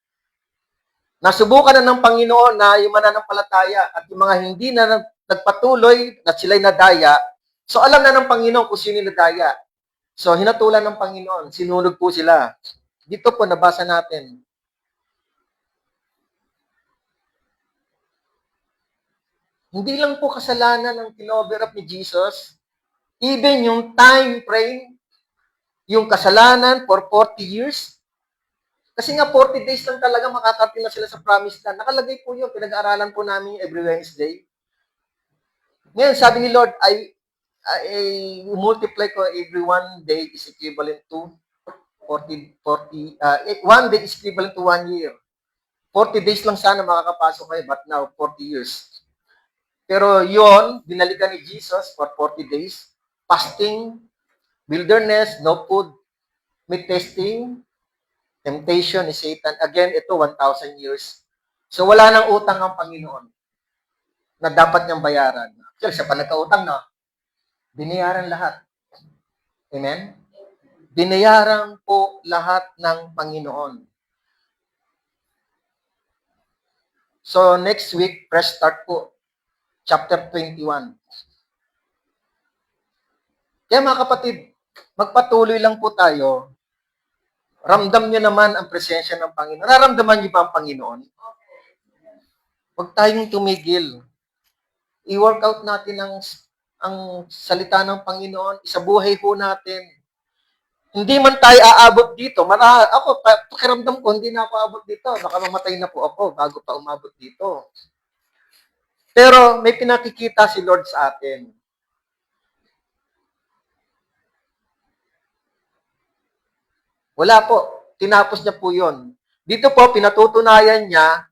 nasubukan na ng Panginoon na yung mananampalataya at yung mga hindi na nagpatuloy at sila'y nadaya, so alam na ng Panginoon kung sino nadaya. So hinatulan ng Panginoon, sinunog po sila. Dito po nabasa natin. Hindi lang po kasalanan ng kinover up ni Jesus, even yung time frame, yung kasalanan for 40 years, kasi nga 40 days lang talaga makakarating na sila sa promised land. Nakalagay po yun, pinag-aaralan po namin every Wednesday. Ngayon, sabi ni Lord, I multiply ko every 1 day is equivalent to 1 day is equivalent to 1 year. 40 days lang sana makakapasok kayo, but now 40 years. Pero yon, binalikan ni Jesus for 40 days, fasting, wilderness, no food, may testing, temptation ni Satan. Again, ito 1,000 years. So wala nang utang ang Panginoon na dapat niyang bayaran. Actually, siya pa nagkautang, no? Binayaran lahat. Amen? Binayaran po lahat ng Panginoon. So next week, fresh start po. Chapter 21. Kaya mga kapatid, magpatuloy lang po tayo Ramdam niyo naman ang presensya ng Panginoon. Nararamdaman niyo ba ang Panginoon? Huwag tayong tumigil. I-work out natin ang salita ng Panginoon. Isabuhay ho natin. Hindi man tayo aabot dito. Pakiramdam ko, hindi na ako aabot dito. Baka mamatay na po ako bago pa umabot dito. Pero may pinakikita si Lord sa atin. Wala po. Tinapos niya po yun. Dito po, pinatutunayan niya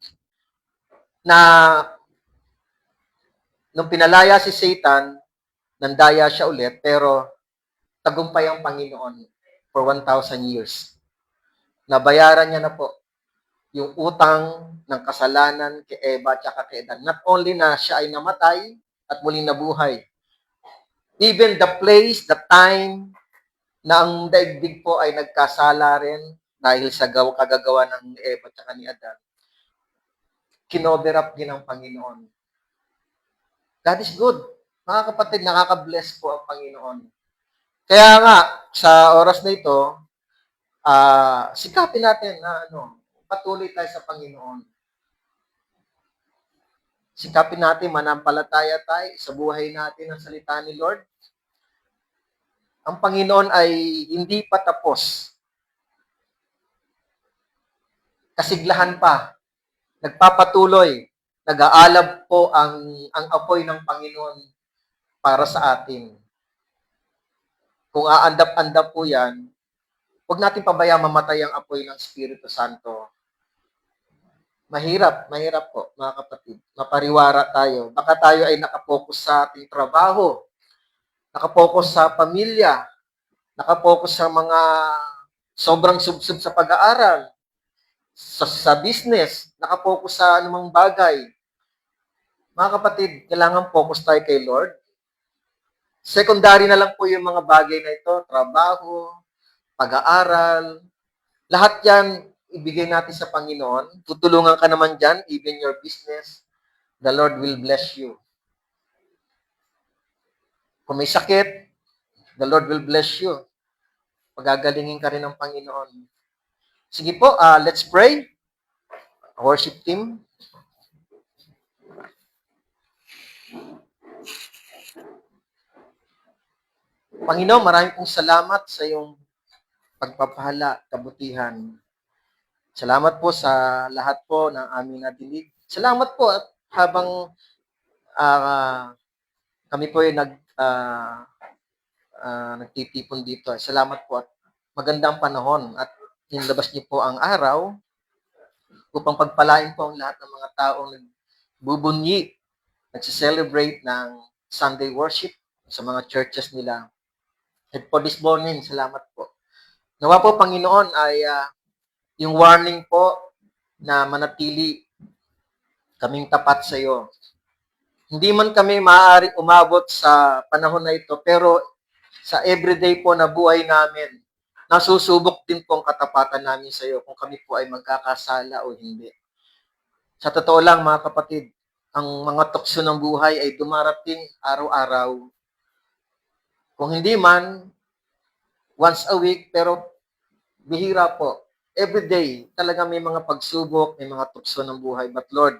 na nung pinalaya si Satan, nandaya siya ulit, pero tagumpay ang Panginoon for 1,000 years. Nabayaran niya na po yung utang ng kasalanan kay Eva at kay Adan. Not only na siya ay namatay at muling nabuhay, even the place, the time na ang daigdig po ay nagkasala rin dahil sa kagagawa ng Eva at ni Adan, kinover up din ng Panginoon. God is good. Mga kapatid, nakaka-bless po ang Panginoon. Kaya nga, sa oras na ito, sikapin natin na patuloy tayo sa Panginoon. Sikapin natin, manampalataya tayo sa buhay natin ang salita ni Lord. Ang Panginoon ay hindi pa tapos. Kasiglahan pa. Nagpapatuloy. Nag-aalab po ang apoy ng Panginoon para sa atin. Kung aandap-andap po yan, huwag natin pabayaan mamatay ang apoy ng Espiritu Santo. Mahirap po, mga kapatid. Mapariwara tayo. Baka tayo ay nakapokus sa ating trabaho, nakapokus sa pamilya, nakapokus sa mga sobrang subsub sa pag-aaral, sa business, nakapokus sa anumang bagay. Mga kapatid, kailangan focus tayo kay Lord. Secondary na lang po yung mga bagay na ito, trabaho, pag-aaral, lahat yan, ibigay natin sa Panginoon. Tutulungan ka naman dyan, even your business. The Lord will bless you. Kung may sakit, the Lord will bless you. Pagagalingin ka rin ng Panginoon. Sige po, let's pray. Worship team. Panginoon, maraming pong salamat sa iyong pagpapahala, kabutihan. Salamat po sa lahat po ng aming nadinig. Salamat po at habang kami po ay nagtitipon dito. Salamat po at magandang panahon at nilabas niyo po ang araw upang pagpalain po ang lahat ng mga taong nagbubunyi, nagse-celebrate ng Sunday worship sa mga churches nila. And for this morning, salamat po. Nawa po, Panginoon, ay yung warning po na manatili kaming tapat sa iyo. Hindi man kami maaaring umabot sa panahon na ito, pero sa everyday po na buhay namin, nasusubok din po ang katapatan namin sa iyo kung kami po ay magkakasala o hindi. Sa totoo lang, mga kapatid, ang mga tukso ng buhay ay dumarating araw-araw. Kung hindi man, once a week, pero bihira po. Every day, talaga may mga pagsubok, may mga tukso ng buhay. But Lord,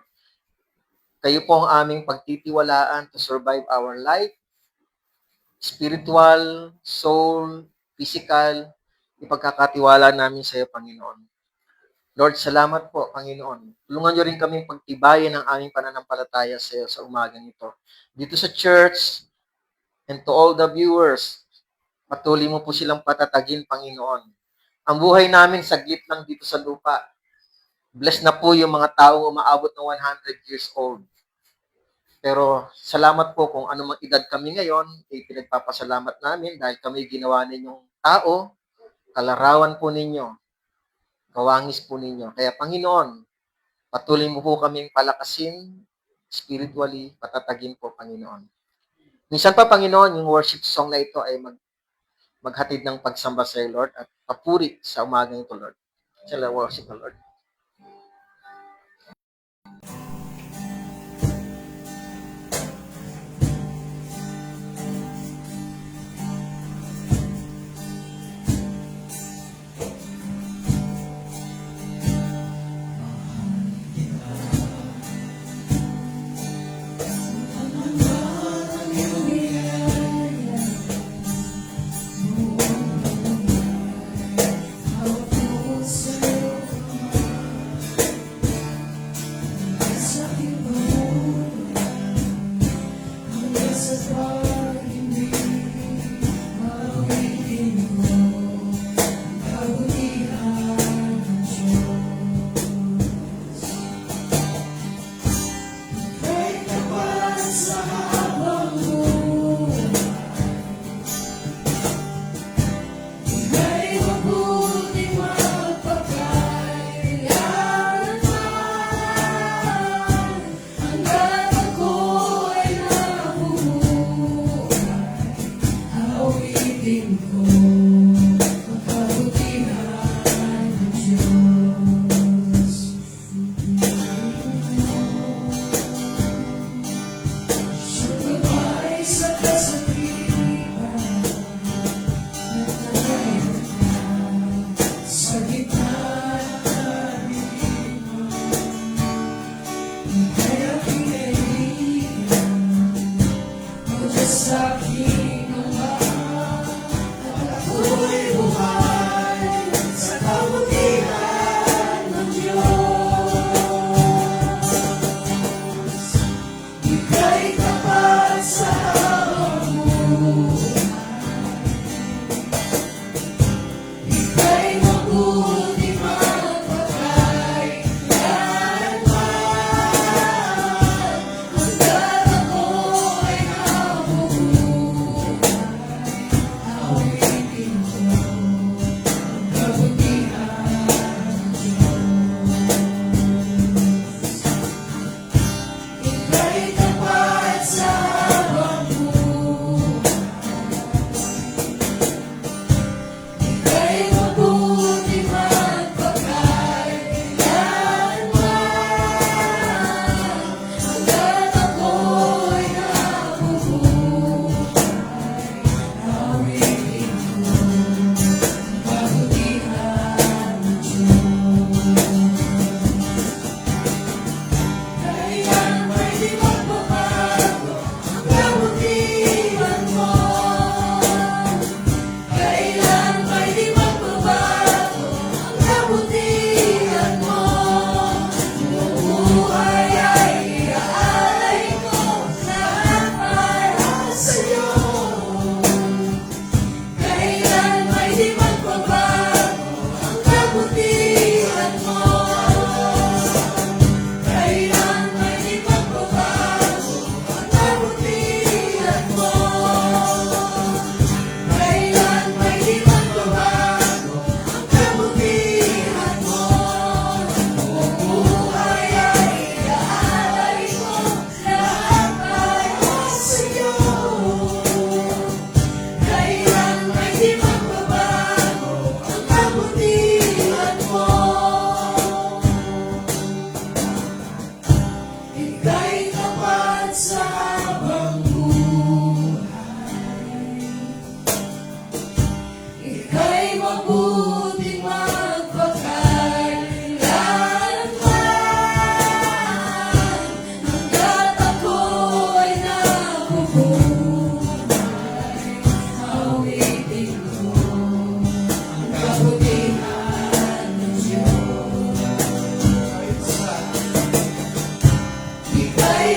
kayo po ang aming pagtitiwalaan to survive our life, spiritual, soul, physical, ipagkakatiwala namin sa iyo, Panginoon. Lord, salamat po, Panginoon. Tulungan niyo rin kaming pagtibayan ang aming pananampalataya sa iyo sa umagang ito. Dito sa church, and to all the viewers, patuloy mo po silang patatagin, Panginoon. Ang buhay namin saglit lang dito sa lupa. Bless na po yung mga taong umaabot ng 100 years old. Pero salamat po kung anumang edad kami ngayon, pinagpapasalamat namin dahil kami ginawa ninyong tao, kalarawan po ninyo, kawangis po ninyo. Kaya Panginoon, patuloy mo po kaming palakasin, spiritually, patatagin po, Panginoon. Minsan pa, Panginoon, yung worship song na ito ay maghatid ng pagsamba sa iyo, Lord, at papuri sa umagang ito, Lord. Sila worship the Lord.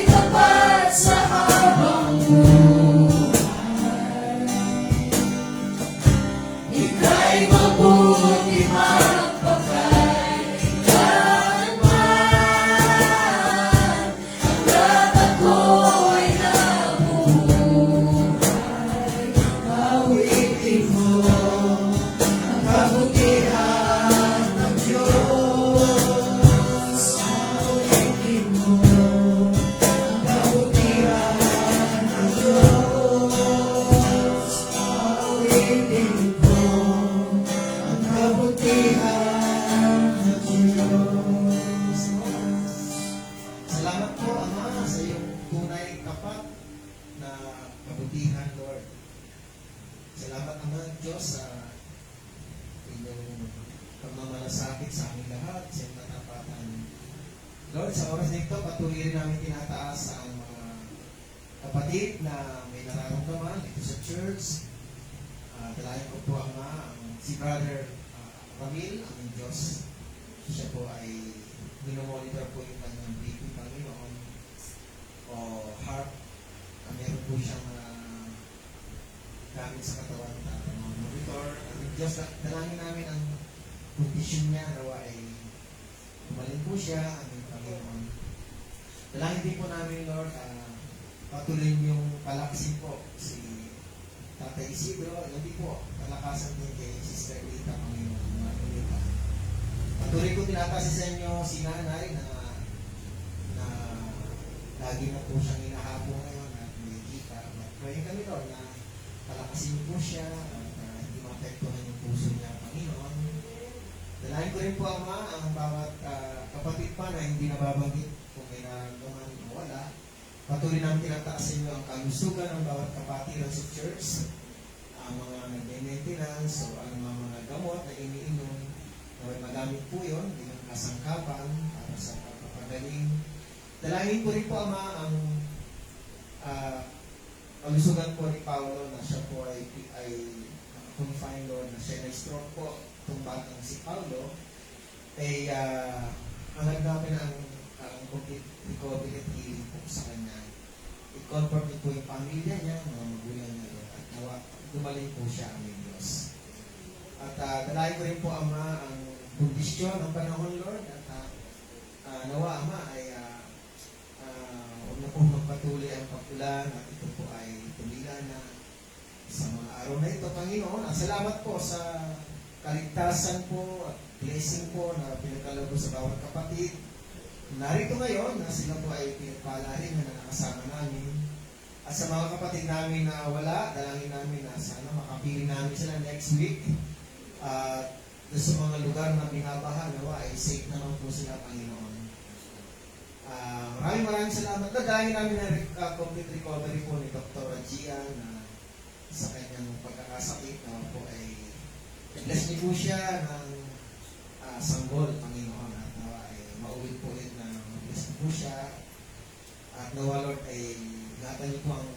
tapat sa habang buhay. Ika'y mabuti magpakailanman, hanggat ako'y nabuhay. Awitin mo ang kabutihan ng Diyos. Awitin mo ang kabutihan ng Diyos. Awitin mo ang kabutihan ng Diyos. Salamat po, Ama, sa iyong tunay tapat na kabutihan, Lord. Salamat, Ama, Diyos, sa inyong pagmamalasakit sa aming lahat, sa iyong katapatan. Lord, sa oras na ito, patuloy rin namin tinataas ang mga kapatid na may nararamdaman dito sa church. Dalayan ko po, Ama, si Brother Ramil, ang Diyos. Siya po ay minomonitor po yung kanyang BP, Panginoon, o heart. Meron po siyang gamit sa katawan na monitor. Ang Diyos, dalangin namin ang kondisyon niya, nawa ay umaling po siya, aming Panginoon. Dalangin din po namin, Lord, patuloy niyong palakasin po si Tatay Isidro, hindi po, palakasan din kay Sister Rita, Panginoon, Mami Rita. Patuloy ko tinataas sa inyo si Nanay na lagi na po siyang inahapo ngayon at may kita. Pray kami, Lord, na palakasin po siya at hindi maapektuhan yung puso niya, Panginoon. Dalangin ko rin po, Ama, ang bawat kapatid pa na hindi nababanggit kung may nararamdaman o wala. Patuloy namin tinataas sa inyo ang kalusugan ng bawat kapatiran sa church, ang mga nag-maintenance o ang mga gamot na iniinom, na magamit po yun, bilang kasangkapan para sa pagpapagaling. Dalangin ko rin po, Ama, ang kalusugan po ni Paulo na siya po ay confined, Lord, na siya na stroke po, itong batang si Paulo, ay hanagapin ang complete recovery at healing po sa kanya. I-comfort niyo po yung pamilya niya, mga magulang niya, Lord, at nawa, dumaling po siya, aming Diyos. At dalangin ko rin po, Ama, ang kondisyon ng panahon, Lord, at nawa, Ama, ay huwag na po magpatuloy ang pag-ulan at ito po ay tumila na sa mga araw na ito, Panginoon. Salamat po sa kaligtasan po at blessing po na pinagkaloob sa bawat kapatid. Narito ngayon na sila po ay pinagpala rin na nakasama namin. At sa mga kapatid namin na wala, dalangin namin na sana makapili namin sila next week. At sa mga lugar na binabaha, nawa ay safe naman po sila, Panginoon. Maraming salamat. Dalangin namin na complete recovery po ni Dr. Gia na sa kanyang pagkakasakit na po ay bless niyo po siya ng sanggol, Panginoon, at nawa ay mauwi po ulit na bless niyo po siya at nawa, Lord, ay ingatan niyo po ang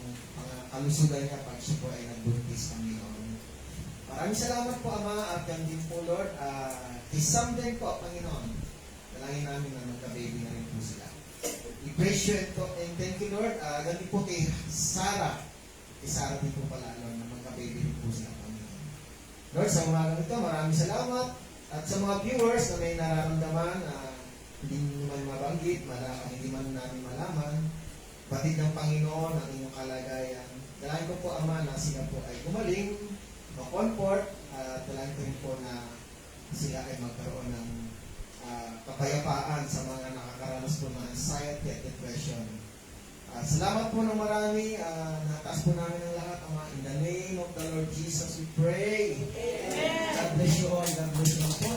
kalusugan niya pag siya po ay nagbuntis, Panginoon. Maraming salamat po, Ama, at yan din po, Lord, isang din po, Panginoon. Dalangin namin na magka-baby na rin po sila. I-praise you and thank you, Lord. Ganun po kay Sarah. Kay Sarah din po pala, Lord, na magka-baby rin po sila, Panginoon. Lord, sa umagang ito, maraming salamat. At sa mga viewers na may nararamdaman, hindi man mabanggit, hindi man namin malaman, batid ng Panginoon ang inyong kalagayan. Dalangin ko po, Ama, na sila po ay gumaling, ma-comfort, at dalangin ko rin po na sila ay magkaroon ng kapayapaan sa mga nakakaranas po ng anxiety at depression. Salamat po ng marami. Nataas po namin ang lahat, Ama. In the name of the Lord Jesus, we pray. Amen. God bless you all. God bless you all po.